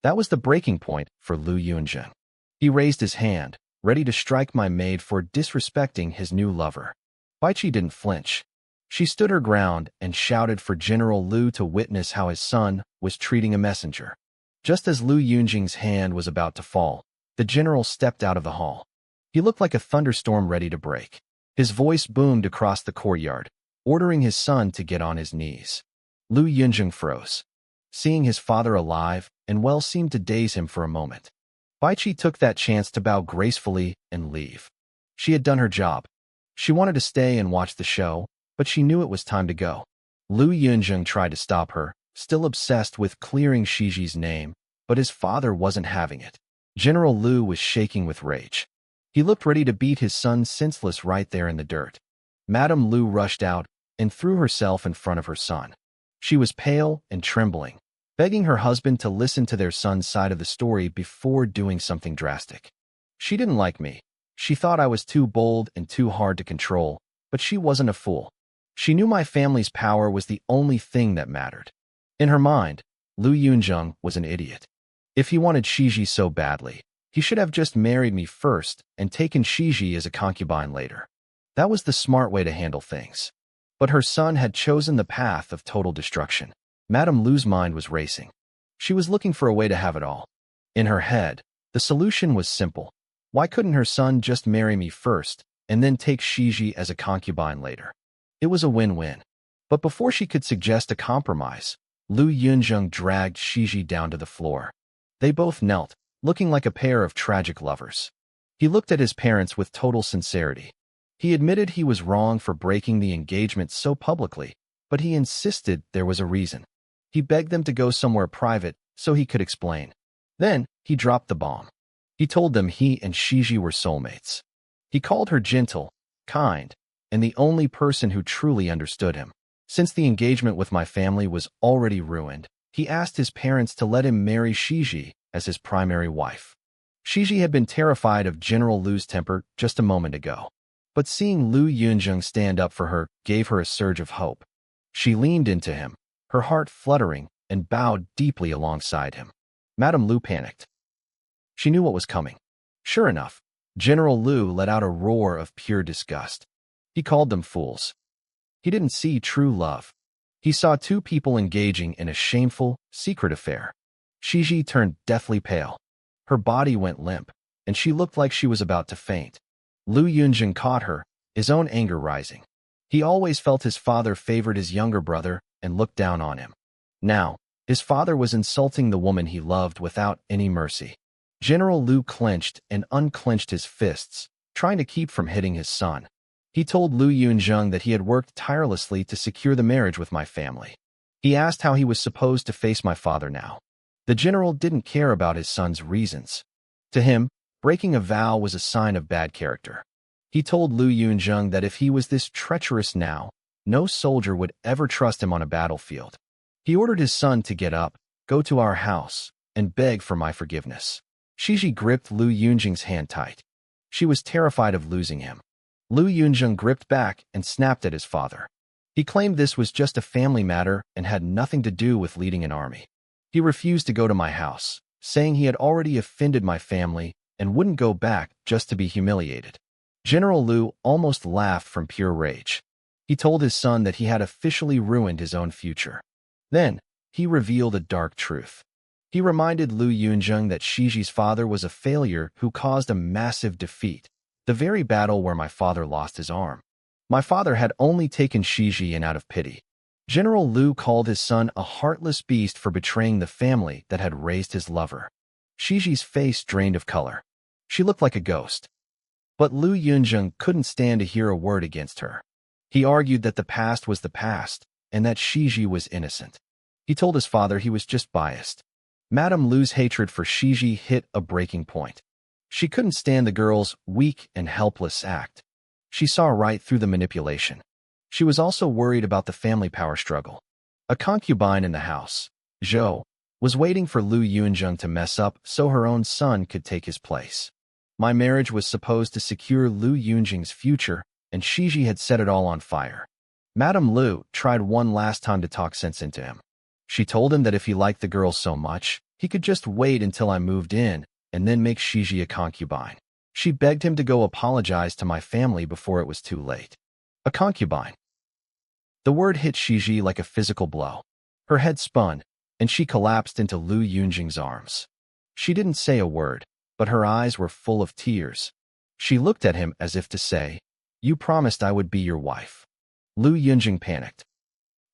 That was the breaking point for Lu Yunjing. He raised his hand, ready to strike my maid for disrespecting his new lover. Baichi didn't flinch. She stood her ground and shouted for General Lu to witness how his son was treating a messenger. Just as Lu Yunjing's hand was about to fall, the general stepped out of the hall. He looked like a thunderstorm ready to break. His voice boomed across the courtyard, ordering his son to get on his knees. Lu Yunjing froze. Seeing his father alive and well seemed to daze him for a moment. Baichi took that chance to bow gracefully and leave. She had done her job. She wanted to stay and watch the show, but she knew it was time to go. Lu Yunjing tried to stop her, still obsessed with clearing Shiji's name, but his father wasn't having it. General Lu was shaking with rage. He looked ready to beat his son senseless right there in the dirt. Madame Lu rushed out and threw herself in front of her son. She was pale and trembling, begging her husband to listen to their son's side of the story before doing something drastic. She didn't like me. She thought I was too bold and too hard to control, but she wasn't a fool. She knew my family's power was the only thing that mattered. In her mind, Lu Yunjing was an idiot. If he wanted Shiji so badly, he should have just married me first and taken Shiji as a concubine later. That was the smart way to handle things. But her son had chosen the path of total destruction. Madame Lu's mind was racing. She was looking for a way to have it all. In her head, the solution was simple. Why couldn't her son just marry me first and then take Shiji as a concubine later? It was a win-win. But before she could suggest a compromise, Lu Yunjing dragged Shiji down to the floor. They both knelt, looking like a pair of tragic lovers. He looked at his parents with total sincerity. He admitted he was wrong for breaking the engagement so publicly, but he insisted there was a reason. He begged them to go somewhere private so he could explain. Then, he dropped the bomb. He told them he and Shiji were soulmates. He called her gentle, kind, and the only person who truly understood him. Since the engagement with my family was already ruined, he asked his parents to let him marry Shiji as his primary wife. Shiji had been terrified of General Lu's temper just a moment ago. But seeing Lu Yunjing stand up for her gave her a surge of hope. She leaned into him, her heart fluttering, and bowed deeply alongside him. Madame Lu panicked. She knew what was coming. Sure enough, General Lu let out a roar of pure disgust. He called them fools. He didn't see true love. He saw two people engaging in a shameful, secret affair. Shiji turned deathly pale. Her body went limp, and she looked like she was about to faint. Lu Yunjing caught her, his own anger rising. He always felt his father favored his younger brother and looked down on him. Now, his father was insulting the woman he loved without any mercy. General Lu clenched and unclenched his fists, trying to keep from hitting his son. He told Lu Yunjing that he had worked tirelessly to secure the marriage with my family. He asked how he was supposed to face my father now. The general didn't care about his son's reasons. To him, breaking a vow was a sign of bad character. He told Lu Yunjing that if he was this treacherous now, no soldier would ever trust him on a battlefield. He ordered his son to get up, go to our house, and beg for my forgiveness. Shiji gripped Lu Yunjing's hand tight. She was terrified of losing him. Lu Yunjing gripped back and snapped at his father. He claimed this was just a family matter and had nothing to do with leading an army. He refused to go to my house, saying he had already offended my family and wouldn't go back just to be humiliated. General Lu almost laughed from pure rage. He told his son that he had officially ruined his own future. Then, he revealed a dark truth. He reminded Lu Yunjing that Shiji's father was a failure who caused a massive defeat, the very battle where my father lost his arm. My father had only taken Shiji in out of pity. General Lu called his son a heartless beast for betraying the family that had raised his lover. Shiji's face drained of color. She looked like a ghost. But Lu Yunjing couldn't stand to hear a word against her. He argued that the past was the past, and that Shiji was innocent. He told his father he was just biased. Madame Lu's hatred for Shiji hit a breaking point. She couldn't stand the girl's weak and helpless act. She saw right through the manipulation. She was also worried about the family power struggle. A concubine in the house, Zhou, was waiting for Lu Yunjing to mess up so her own son could take his place. My marriage was supposed to secure Lu Yunjing's future, and Shiji had set it all on fire. Madame Lu tried one last time to talk sense into him. She told him that if he liked the girl so much, he could just wait until I moved in and then make Shiji a concubine. She begged him to go apologize to my family before it was too late. A concubine. The word hit Shiji like a physical blow. Her head spun, and she collapsed into Lu Yunjing's arms. She didn't say a word, but her eyes were full of tears. She looked at him as if to say, You promised I would be your wife. Lu Yunjing panicked.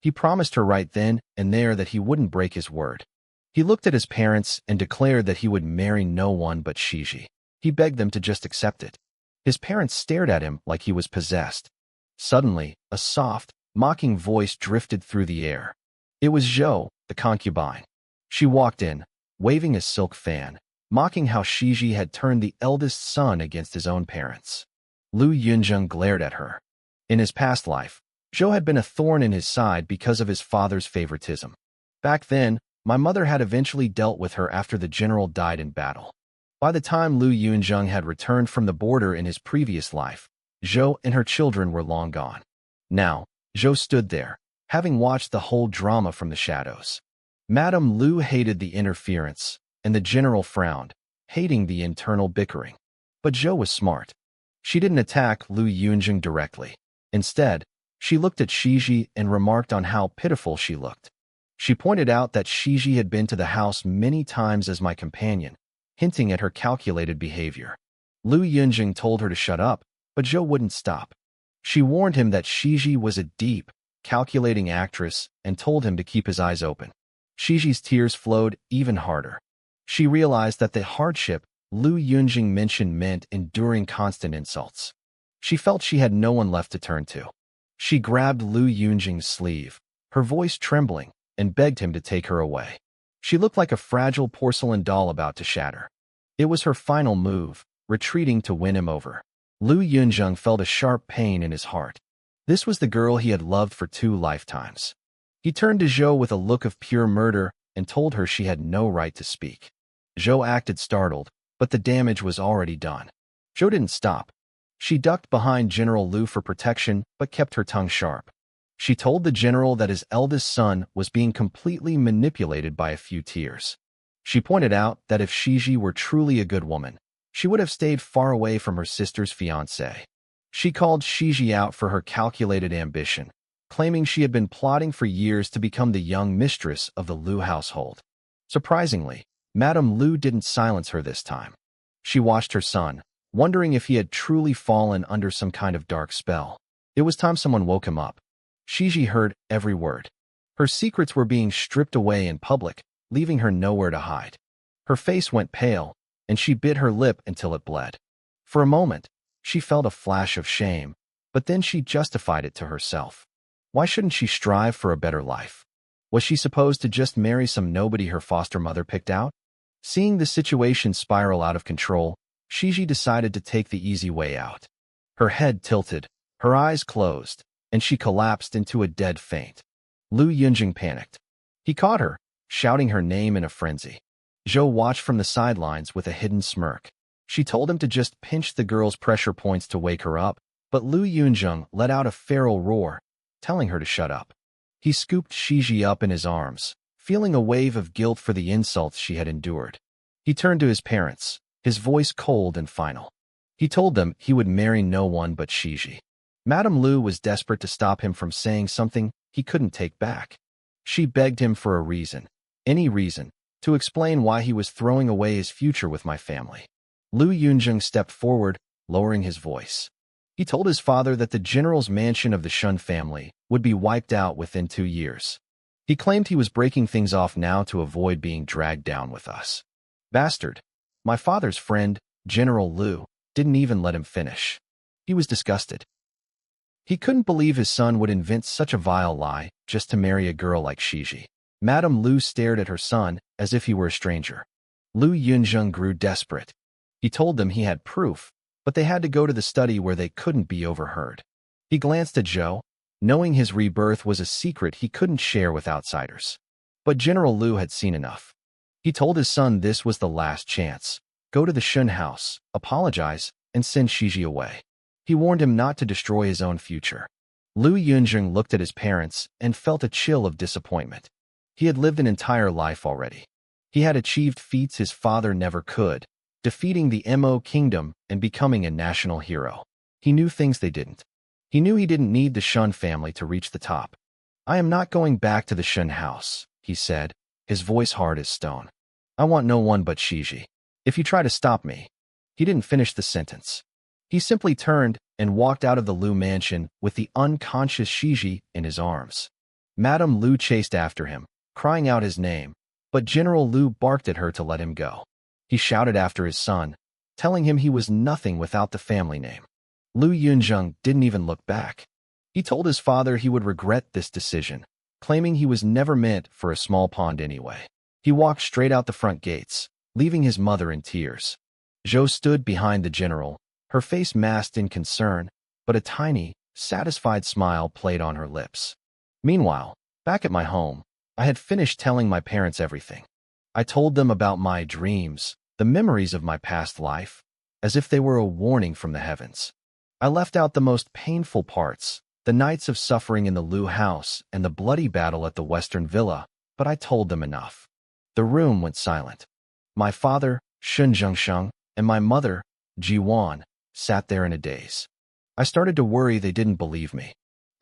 He promised her right then and there that he wouldn't break his word. He looked at his parents and declared that he would marry no one but Shiji. He begged them to just accept it. His parents stared at him like he was possessed. Suddenly, a soft, mocking voice drifted through the air. It was Zhou, the concubine. She walked in, waving a silk fan, mocking how Shiji had turned the eldest son against his own parents. Lu Yunjung glared at her. In his past life, Zhou had been a thorn in his side because of his father's favoritism. Back then, my mother had eventually dealt with her after the general died in battle. By the time Lu Yunjung had returned from the border in his previous life, Zhou and her children were long gone. Now, Zhou stood there, having watched the whole drama from the shadows. Madame Lu hated the interference, and the general frowned, hating the internal bickering. But Zhou was smart. She didn't attack Lu Yunjung directly. Instead, she looked at Shiji and remarked on how pitiful she looked. She pointed out that Shiji had been to the house many times as my companion, hinting at her calculated behavior. Lu Yunjung told her to shut up, but Zhou wouldn't stop. She warned him that Shiji was a deep, calculating actress and told him to keep his eyes open. Shiji's tears flowed even harder. She realized that the hardship Lu Yunjung mentioned meant enduring constant insults. She felt she had no one left to turn to. She grabbed Lu Yunjung's sleeve, her voice trembling, and begged him to take her away. She looked like a fragile porcelain doll about to shatter. It was her final move, retreating to win him over. Lu Yunjung felt a sharp pain in his heart. This was the girl he had loved for 2 lifetimes. He turned to Zhou with a look of pure murder and told her she had no right to speak. Zhou acted startled, but the damage was already done. Zhou didn't stop. She ducked behind General Lu for protection but kept her tongue sharp. She told the general that his eldest son was being completely manipulated by a few tears. She pointed out that if Shiji were truly a good woman, she would have stayed far away from her sister's fiancé. She called Shiji out for her calculated ambition, claiming she had been plotting for years to become the young mistress of the Lu household. Surprisingly, Madame Lu didn't silence her this time. She watched her son, wondering if he had truly fallen under some kind of dark spell. It was time someone woke him up. Shiji heard every word. Her secrets were being stripped away in public, leaving her nowhere to hide. Her face went pale, and she bit her lip until it bled. For a moment, she felt a flash of shame, but then she justified it to herself. Why shouldn't she strive for a better life? Was she supposed to just marry some nobody her foster mother picked out? Seeing the situation spiral out of control, Shiji decided to take the easy way out. Her head tilted, her eyes closed, and she collapsed into a dead faint. Lu Yunjing panicked. He caught her, shouting her name in a frenzy. Zhou watched from the sidelines with a hidden smirk. She told him to just pinch the girl's pressure points to wake her up, but Lu Yunjung let out a feral roar, telling her to shut up. He scooped Shiji up in his arms, feeling a wave of guilt for the insults she had endured. He turned to his parents, his voice cold and final. He told them he would marry no one but Shiji. Madame Lu was desperate to stop him from saying something he couldn't take back. She begged him for a reason, any reason, to explain why he was throwing away his future with my family. Lu Yunjung stepped forward, lowering his voice. He told his father that the general's mansion of the Shun family would be wiped out within 2 years. He claimed he was breaking things off now to avoid being dragged down with us. Bastard. My father's friend, General Lu, didn't even let him finish. He was disgusted. He couldn't believe his son would invent such a vile lie just to marry a girl like Shiji. Madame Lu stared at her son as if he were a stranger. Lu Yunjung grew desperate. He told them he had proof, but they had to go to the study where they couldn't be overheard. He glanced at Zhou, knowing his rebirth was a secret he couldn't share with outsiders. But General Lu had seen enough. He told his son this was the last chance. Go to the Shun house, apologize, and send Shiji away. He warned him not to destroy his own future. Lu Yunjung looked at his parents and felt a chill of disappointment. He had lived an entire life already. He had achieved feats his father never could, defeating the Mo kingdom and becoming a national hero. He knew things they didn't. He knew he didn't need the Shun family to reach the top. I am not going back to the Shun house, he said, his voice hard as stone. I want no one but Shiji. If you try to stop me. He didn't finish the sentence. He simply turned and walked out of the Lu mansion with the unconscious Shiji in his arms. Madame Lu chased after him, crying out his name, but General Lu barked at her to let him go. He shouted after his son, telling him he was nothing without the family name. Lu Yunzheng didn't even look back. He told his father he would regret this decision, claiming he was never meant for a small pond anyway. He walked straight out the front gates, leaving his mother in tears. Zhou stood behind the general, her face masked in concern, but a tiny, satisfied smile played on her lips. Meanwhile, back at my home, I had finished telling my parents everything. I told them about my dreams, the memories of my past life, as if they were a warning from the heavens. I left out the most painful parts, the nights of suffering in the Lu house and the bloody battle at the Western Villa, but I told them enough. The room went silent. My father, Shun Zhengsheng, and my mother, Ji Wan, sat there in a daze. I started to worry they didn't believe me.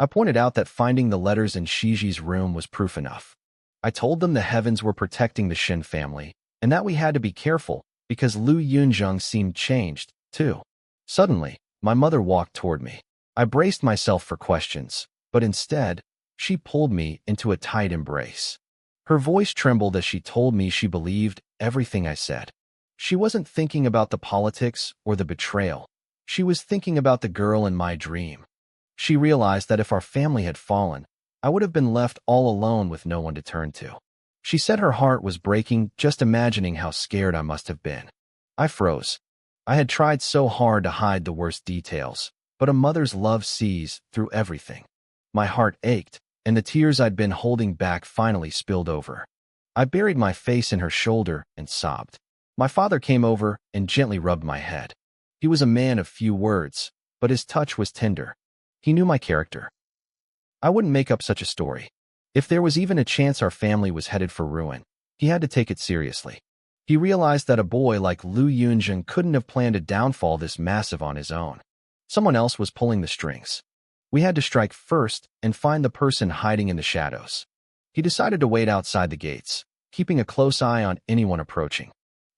I pointed out that finding the letters in Shiji's room was proof enough. I told them the heavens were protecting the Shin family, and that we had to be careful because Lu Yunzheng seemed changed, too. Suddenly, my mother walked toward me. I braced myself for questions, but instead, she pulled me into a tight embrace. Her voice trembled as she told me she believed everything I said. She wasn't thinking about the politics or the betrayal. She was thinking about the girl in my dream. She realized that if our family had fallen, I would have been left all alone with no one to turn to. She said her heart was breaking just imagining how scared I must have been. I froze. I had tried so hard to hide the worst details, but a mother's love sees through everything. My heart ached, and the tears I'd been holding back finally spilled over. I buried my face in her shoulder and sobbed. My father came over and gently rubbed my head. He was a man of few words, but his touch was tender. He knew my character. I wouldn't make up such a story. If there was even a chance our family was headed for ruin, he had to take it seriously. He realized that a boy like Lu Yunzheng couldn't have planned a downfall this massive on his own. Someone else was pulling the strings. We had to strike first and find the person hiding in the shadows. He decided to wait outside the gates, keeping a close eye on anyone approaching.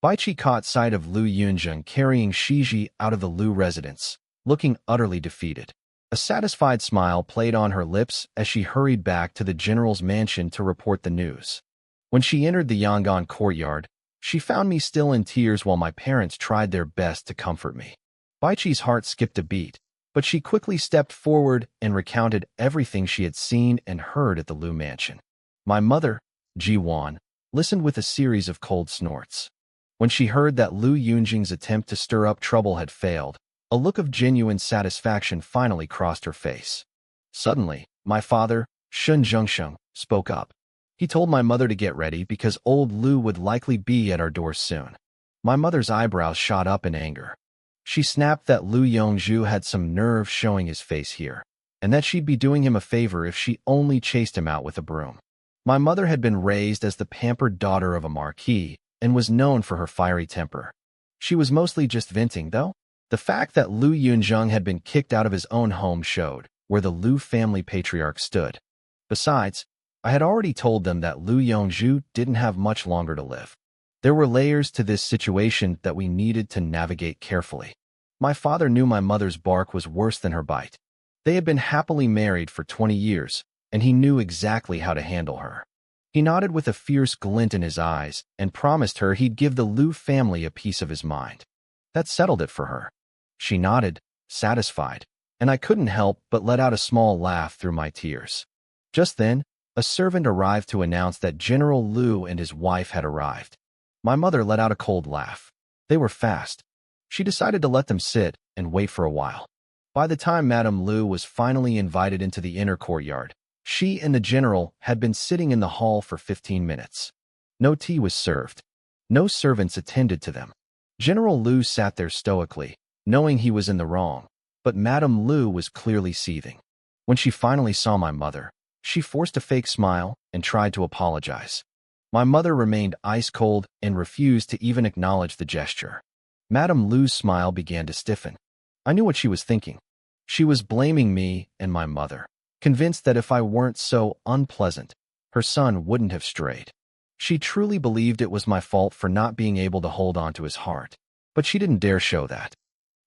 Baichi caught sight of Lu Yunzheng carrying Shiji out of the Lu residence, looking utterly defeated. A satisfied smile played on her lips as she hurried back to the general's mansion to report the news. When she entered the Yangon courtyard, she found me still in tears while my parents tried their best to comfort me. Baichi's heart skipped a beat, but she quickly stepped forward and recounted everything she had seen and heard at the Lu mansion. My mother, Ji Wan, listened with a series of cold snorts. When she heard that Lu Yunjing's attempt to stir up trouble had failed, a look of genuine satisfaction finally crossed her face. Suddenly, my father, Shun Zhengsheng, spoke up. He told my mother to get ready because old Lu would likely be at our doors soon. My mother's eyebrows shot up in anger. She snapped that Lu Yongzhu had some nerve showing his face here, and that she'd be doing him a favor if she only chased him out with a broom. My mother had been raised as the pampered daughter of a marquis and was known for her fiery temper. She was mostly just venting, though. The fact that Lu Yunzheng had been kicked out of his own home showed where the Lu family patriarch stood. Besides, I had already told them that Lu Yongzhu didn't have much longer to live. There were layers to this situation that we needed to navigate carefully. My father knew my mother's bark was worse than her bite. They had been happily married for 20 years, and he knew exactly how to handle her. He nodded with a fierce glint in his eyes and promised her he'd give the Lu family a piece of his mind. That settled it for her. She nodded, satisfied, and I couldn't help but let out a small laugh through my tears. Just then, a servant arrived to announce that General Lu and his wife had arrived. My mother let out a cold laugh. They were fast. She decided to let them sit and wait for a while. By the time Madame Lu was finally invited into the inner courtyard, she and the general had been sitting in the hall for 15 minutes. No tea was served. No servants attended to them. General Lu sat there stoically, knowing he was in the wrong, but Madame Lu was clearly seething. When she finally saw my mother, she forced a fake smile and tried to apologize. My mother remained ice-cold and refused to even acknowledge the gesture. Madame Lu's smile began to stiffen. I knew what she was thinking. She was blaming me and my mother, convinced that if I weren't so unpleasant, her son wouldn't have strayed. She truly believed it was my fault for not being able to hold on to his heart, but she didn't dare show that.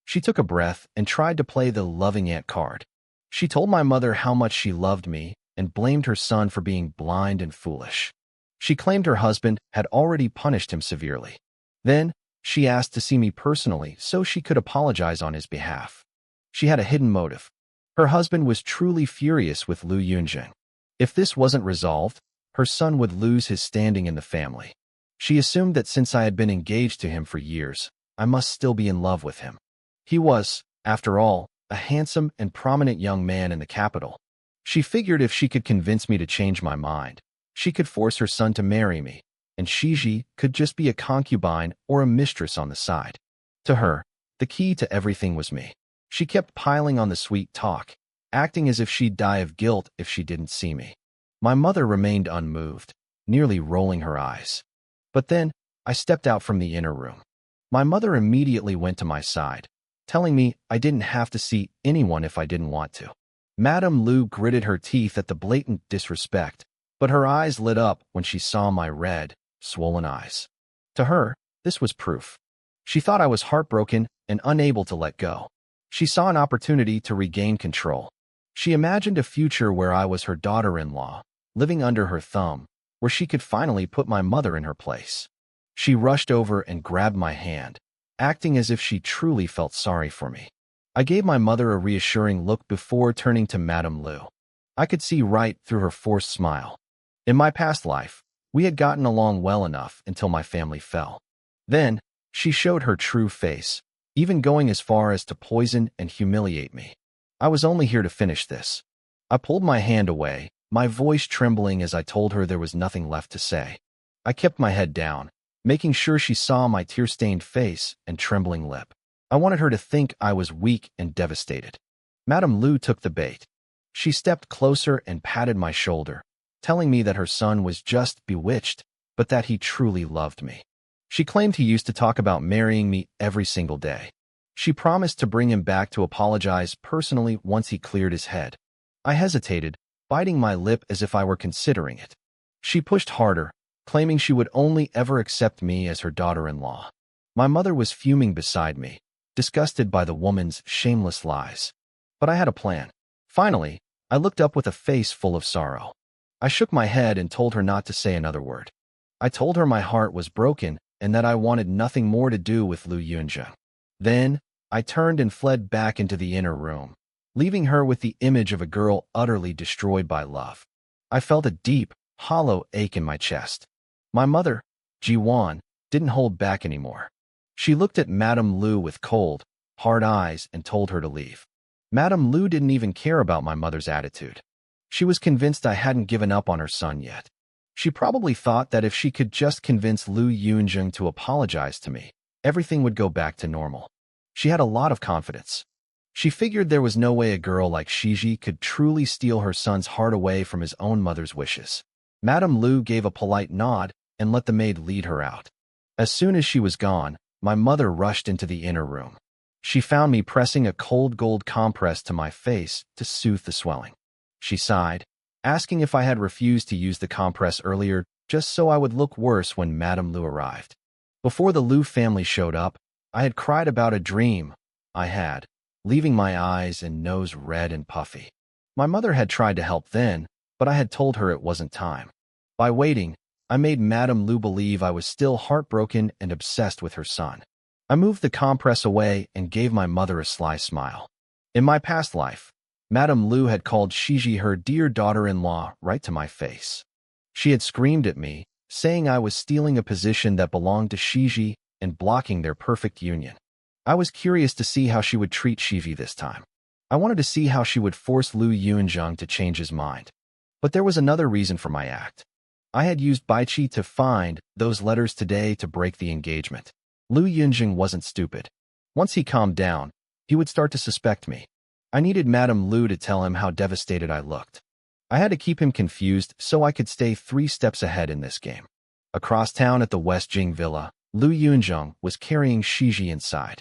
She took a breath and tried to play the loving aunt card. She told my mother how much she loved me and blamed her son for being blind and foolish. She claimed her husband had already punished him severely. Then, she asked to see me personally so she could apologize on his behalf. She had a hidden motive. Her husband was truly furious with Lu Yunjing. If this wasn't resolved, her son would lose his standing in the family. She assumed that since I had been engaged to him for years, I must still be in love with him. He was, after all, a handsome and prominent young man in the capital. She figured if she could convince me to change my mind, she could force her son to marry me, and Shiji could just be a concubine or a mistress on the side. To her, the key to everything was me. She kept piling on the sweet talk, acting as if she'd die of guilt if she didn't see me. My mother remained unmoved, nearly rolling her eyes. But then, I stepped out from the inner room. My mother immediately went to my side, telling me I didn't have to see anyone if I didn't want to. Madame Lu gritted her teeth at the blatant disrespect, but her eyes lit up when she saw my red, swollen eyes. To her, this was proof. She thought I was heartbroken and unable to let go. She saw an opportunity to regain control. She imagined a future where I was her daughter-in-law, living under her thumb, where she could finally put my mother in her place. She rushed over and grabbed my hand, acting as if she truly felt sorry for me. I gave my mother a reassuring look before turning to Madame Lu. I could see right through her forced smile. In my past life, we had gotten along well enough until my family fell. Then, she showed her true face, even going as far as to poison and humiliate me. I was only here to finish this. I pulled my hand away, my voice trembling as I told her there was nothing left to say. I kept my head down, making sure she saw my tear-stained face and trembling lip. I wanted her to think I was weak and devastated. Madame Lu took the bait. She stepped closer and patted my shoulder, telling me that her son was just bewitched, but that he truly loved me. She claimed he used to talk about marrying me every single day. She promised to bring him back to apologize personally once he cleared his head. I hesitated, biting my lip as if I were considering it. She pushed harder, claiming she would only ever accept me as her daughter-in-law. My mother was fuming beside me, disgusted by the woman's shameless lies. But I had a plan. Finally, I looked up with a face full of sorrow. I shook my head and told her not to say another word. I told her my heart was broken and that I wanted nothing more to do with Lu Yunjing. Then, I turned and fled back into the inner room, leaving her with the image of a girl utterly destroyed by love. I felt a deep, hollow ache in my chest. My mother, Ji-won, didn't hold back anymore. She looked at Madame Lu with cold, hard eyes and told her to leave. Madame Lu didn't even care about my mother's attitude. She was convinced I hadn't given up on her son yet. She probably thought that if she could just convince Lu Yunjing to apologize to me, everything would go back to normal. She had a lot of confidence. She figured there was no way a girl like Shiji could truly steal her son's heart away from his own mother's wishes. Madame Lu gave a polite nod and let the maid lead her out. As soon as she was gone, my mother rushed into the inner room. She found me pressing a cold gold compress to my face to soothe the swelling. She sighed, asking if I had refused to use the compress earlier just so I would look worse when Madame Lu arrived. Before the Lu family showed up, I had cried about a dream I had, leaving my eyes and nose red and puffy. My mother had tried to help then, but I had told her it wasn't time. By waiting, I made Madame Lu believe I was still heartbroken and obsessed with her son. I moved the compress away and gave my mother a sly smile. In my past life, Madame Lu had called Shiji her dear daughter-in-law right to my face. She had screamed at me, saying I was stealing a position that belonged to Shiji and blocking their perfect union. I was curious to see how she would treat Shiji this time. I wanted to see how she would force Lu Yunjing to change his mind. But there was another reason for my act. I had used Baichi to find those letters today to break the engagement. Lu Yunjing wasn't stupid. Once he calmed down, he would start to suspect me. I needed Madame Lu to tell him how devastated I looked. I had to keep him confused so I could stay 3 steps ahead in this game. Across town at the West Jing Villa, Lu Yunjing was carrying Shiji inside.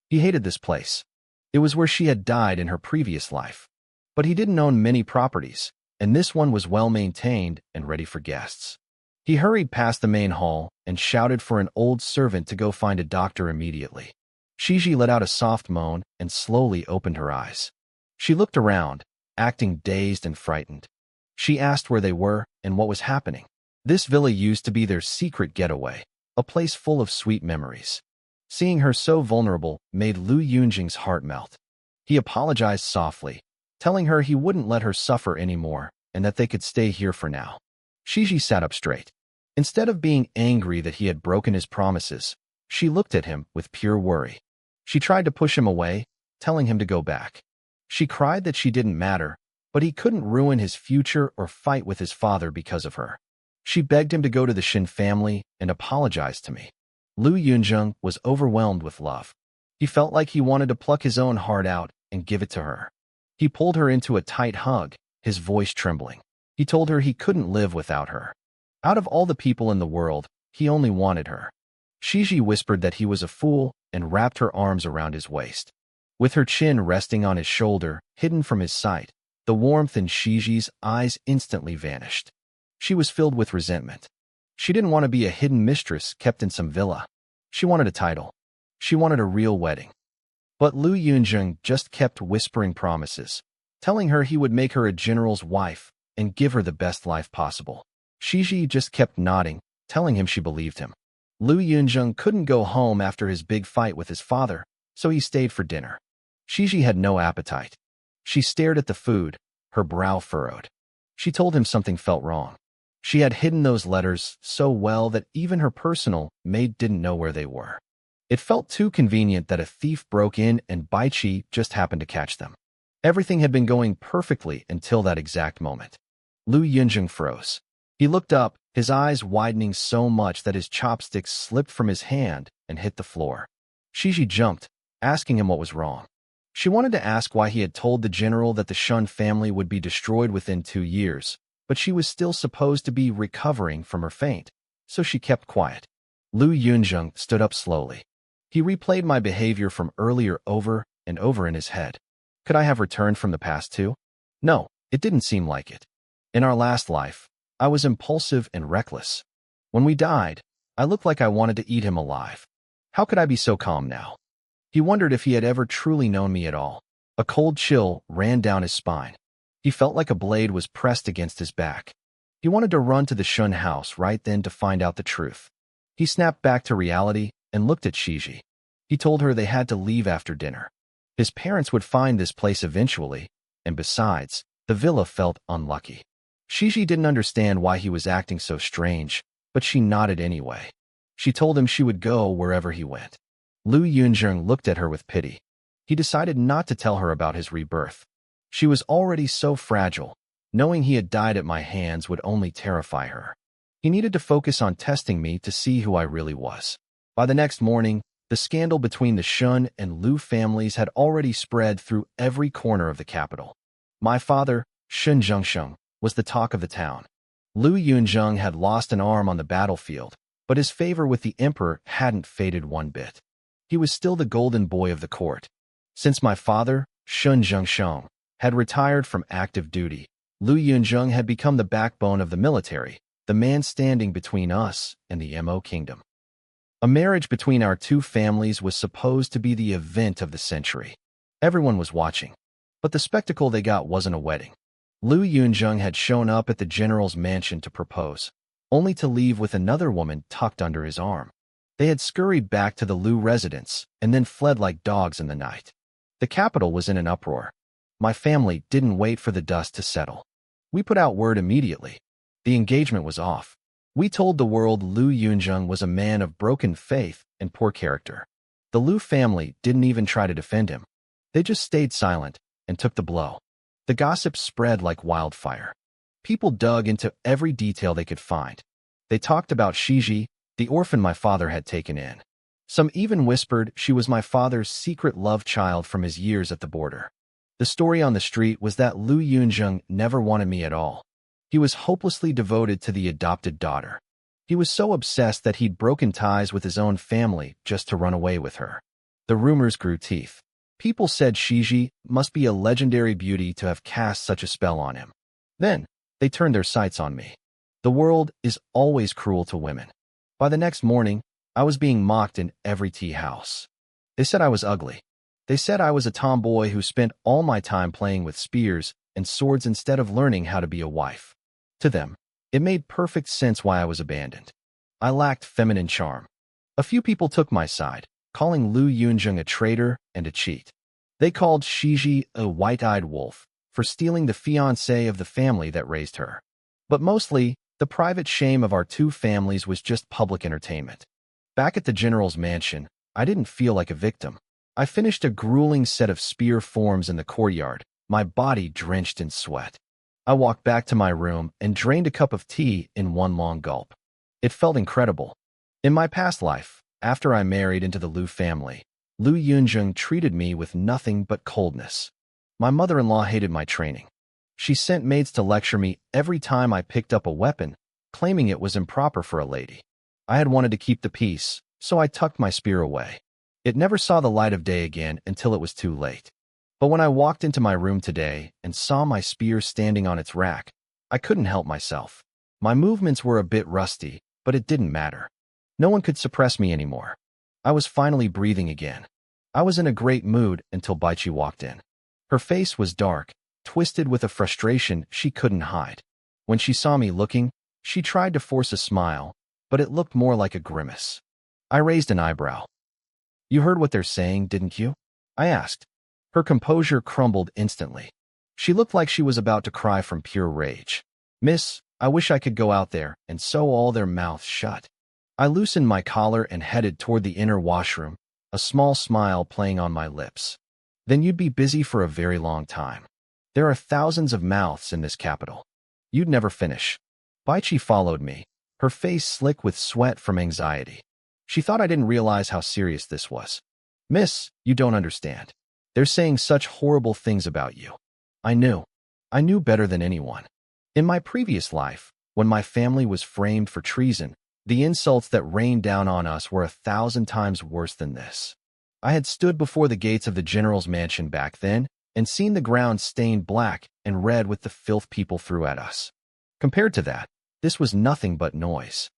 He hated this place. It was where she had died in her previous life. But he didn't own many properties, and this one was well-maintained and ready for guests. He hurried past the main hall and shouted for an old servant to go find a doctor immediately. Shiji let out a soft moan and slowly opened her eyes. She looked around, acting dazed and frightened. She asked where they were and what was happening. This villa used to be their secret getaway, a place full of sweet memories. Seeing her so vulnerable made Lu Yunjing's heart melt. He apologized softly, telling her he wouldn't let her suffer anymore and that they could stay here for now. Shiji sat up straight. Instead of being angry that he had broken his promises, she looked at him with pure worry. She tried to push him away, telling him to go back. She cried that she didn't matter, but he couldn't ruin his future or fight with his father because of her. She begged him to go to the Shin family and apologize to me. Lu Yunjing was overwhelmed with love. He felt like he wanted to pluck his own heart out and give it to her. He pulled her into a tight hug, his voice trembling. He told her he couldn't live without her. Out of all the people in the world, he only wanted her. Shiji whispered that he was a fool and wrapped her arms around his waist. With her chin resting on his shoulder, hidden from his sight, the warmth in Shiji's eyes instantly vanished. She was filled with resentment. She didn't want to be a hidden mistress kept in some villa. She wanted a title. She wanted a real wedding. But Lu Yunjing just kept whispering promises, telling her he would make her a general's wife and give her the best life possible. Shiji just kept nodding, telling him she believed him. Lu Yunjing couldn't go home after his big fight with his father, so he stayed for dinner. Shiji had no appetite. She stared at the food, her brow furrowed. She told him something felt wrong. She had hidden those letters so well that even her personal maid didn't know where they were. It felt too convenient that a thief broke in and Baichi just happened to catch them. Everything had been going perfectly until that exact moment. Lu Yunjing froze. He looked up, his eyes widening so much that his chopsticks slipped from his hand and hit the floor. Shiji jumped, asking him what was wrong. She wanted to ask why he had told the general that the Shun family would be destroyed within 2 years, but she was still supposed to be recovering from her faint, so she kept quiet. Lu Yunjing stood up slowly. He replayed my behavior from earlier over and over in his head. Could I have returned from the past too? No, it didn't seem like it. In our last life, I was impulsive and reckless. When we died, I looked like I wanted to eat him alive. How could I be so calm now? He wondered if he had ever truly known me at all. A cold chill ran down his spine. He felt like a blade was pressed against his back. He wanted to run to the Shun house right then to find out the truth. He snapped back to reality and looked at Shiji. He told her they had to leave after dinner. His parents would find this place eventually, and besides, the villa felt unlucky. Shiji didn't understand why he was acting so strange, but she nodded anyway. She told him she would go wherever he went. Lu Yunjing looked at her with pity. He decided not to tell her about his rebirth. She was already so fragile. Knowing he had died at my hands would only terrify her. He needed to focus on testing me to see who I really was. By the next morning, the scandal between the Shun and Lu families had already spread through every corner of the capital. My father, Shun Zhengsheng, was the talk of the town. Lu Yunjing had lost an arm on the battlefield, but his favor with the emperor hadn't faded one bit. He was still the golden boy of the court. Since my father, Shun Zhengsheng, had retired from active duty, Lu Yunjing had become the backbone of the military, the man standing between us and the Mo kingdom. A marriage between our two families was supposed to be the event of the century. Everyone was watching, but the spectacle they got wasn't a wedding. Lu Yunjing had shown up at the general's mansion to propose, only to leave with another woman tucked under his arm. They had scurried back to the Lu residence and then fled like dogs in the night. The capital was in an uproar. My family didn't wait for the dust to settle. We put out word immediately. The engagement was off. We told the world Lu Yunjing was a man of broken faith and poor character. The Lu family didn't even try to defend him. They just stayed silent and took the blow. The gossip spread like wildfire. People dug into every detail they could find. They talked about Shiji, the orphan my father had taken in. Some even whispered she was my father's secret love child from his years at the border. The story on the street was that Lu Yunjing never wanted me at all. He was hopelessly devoted to the adopted daughter. He was so obsessed that he'd broken ties with his own family just to run away with her. The rumors grew teeth. People said Shiji must be a legendary beauty to have cast such a spell on him. Then, they turned their sights on me. The world is always cruel to women. By the next morning, I was being mocked in every tea house. They said I was ugly. They said I was a tomboy who spent all my time playing with spears and swords instead of learning how to be a wife. To them, it made perfect sense why I was abandoned. I lacked feminine charm. A few people took my side, calling Lu Yunjung a traitor and a cheat. They called Shiji a white-eyed wolf for stealing the fiancé of the family that raised her. But mostly, the private shame of our two families was just public entertainment. Back at the general's mansion, I didn't feel like a victim. I finished a grueling set of spear forms in the courtyard, my body drenched in sweat. I walked back to my room and drained a cup of tea in one long gulp. It felt incredible. In my past life, after I married into the Lu family, Lu Yunjung treated me with nothing but coldness. My mother-in-law hated my training. She sent maids to lecture me every time I picked up a weapon, claiming it was improper for a lady. I had wanted to keep the peace, so I tucked my spear away. It never saw the light of day again until it was too late. But when I walked into my room today and saw my spear standing on its rack, I couldn't help myself. My movements were a bit rusty, but it didn't matter. No one could suppress me anymore. I was finally breathing again. I was in a great mood until Baichi walked in. Her face was dark, twisted with a frustration she couldn't hide. When she saw me looking, she tried to force a smile, but it looked more like a grimace. I raised an eyebrow. "You heard what they're saying, didn't you?" I asked. Her composure crumbled instantly. She looked like she was about to cry from pure rage. "Miss, I wish I could go out there and sew all their mouths shut." I loosened my collar and headed toward the inner washroom, a small smile playing on my lips. "Then you'd be busy for a very long time. There are thousands of mouths in this capital. You'd never finish." Baichi followed me, her face slick with sweat from anxiety. She thought I didn't realize how serious this was. "Miss, you don't understand. They're saying such horrible things about you." I knew. I knew better than anyone. In my previous life, when my family was framed for treason, the insults that rained down on us were 1,000 times worse than this. I had stood before the gates of the general's mansion back then and seen the ground stained black and red with the filth people threw at us. Compared to that, this was nothing but noise.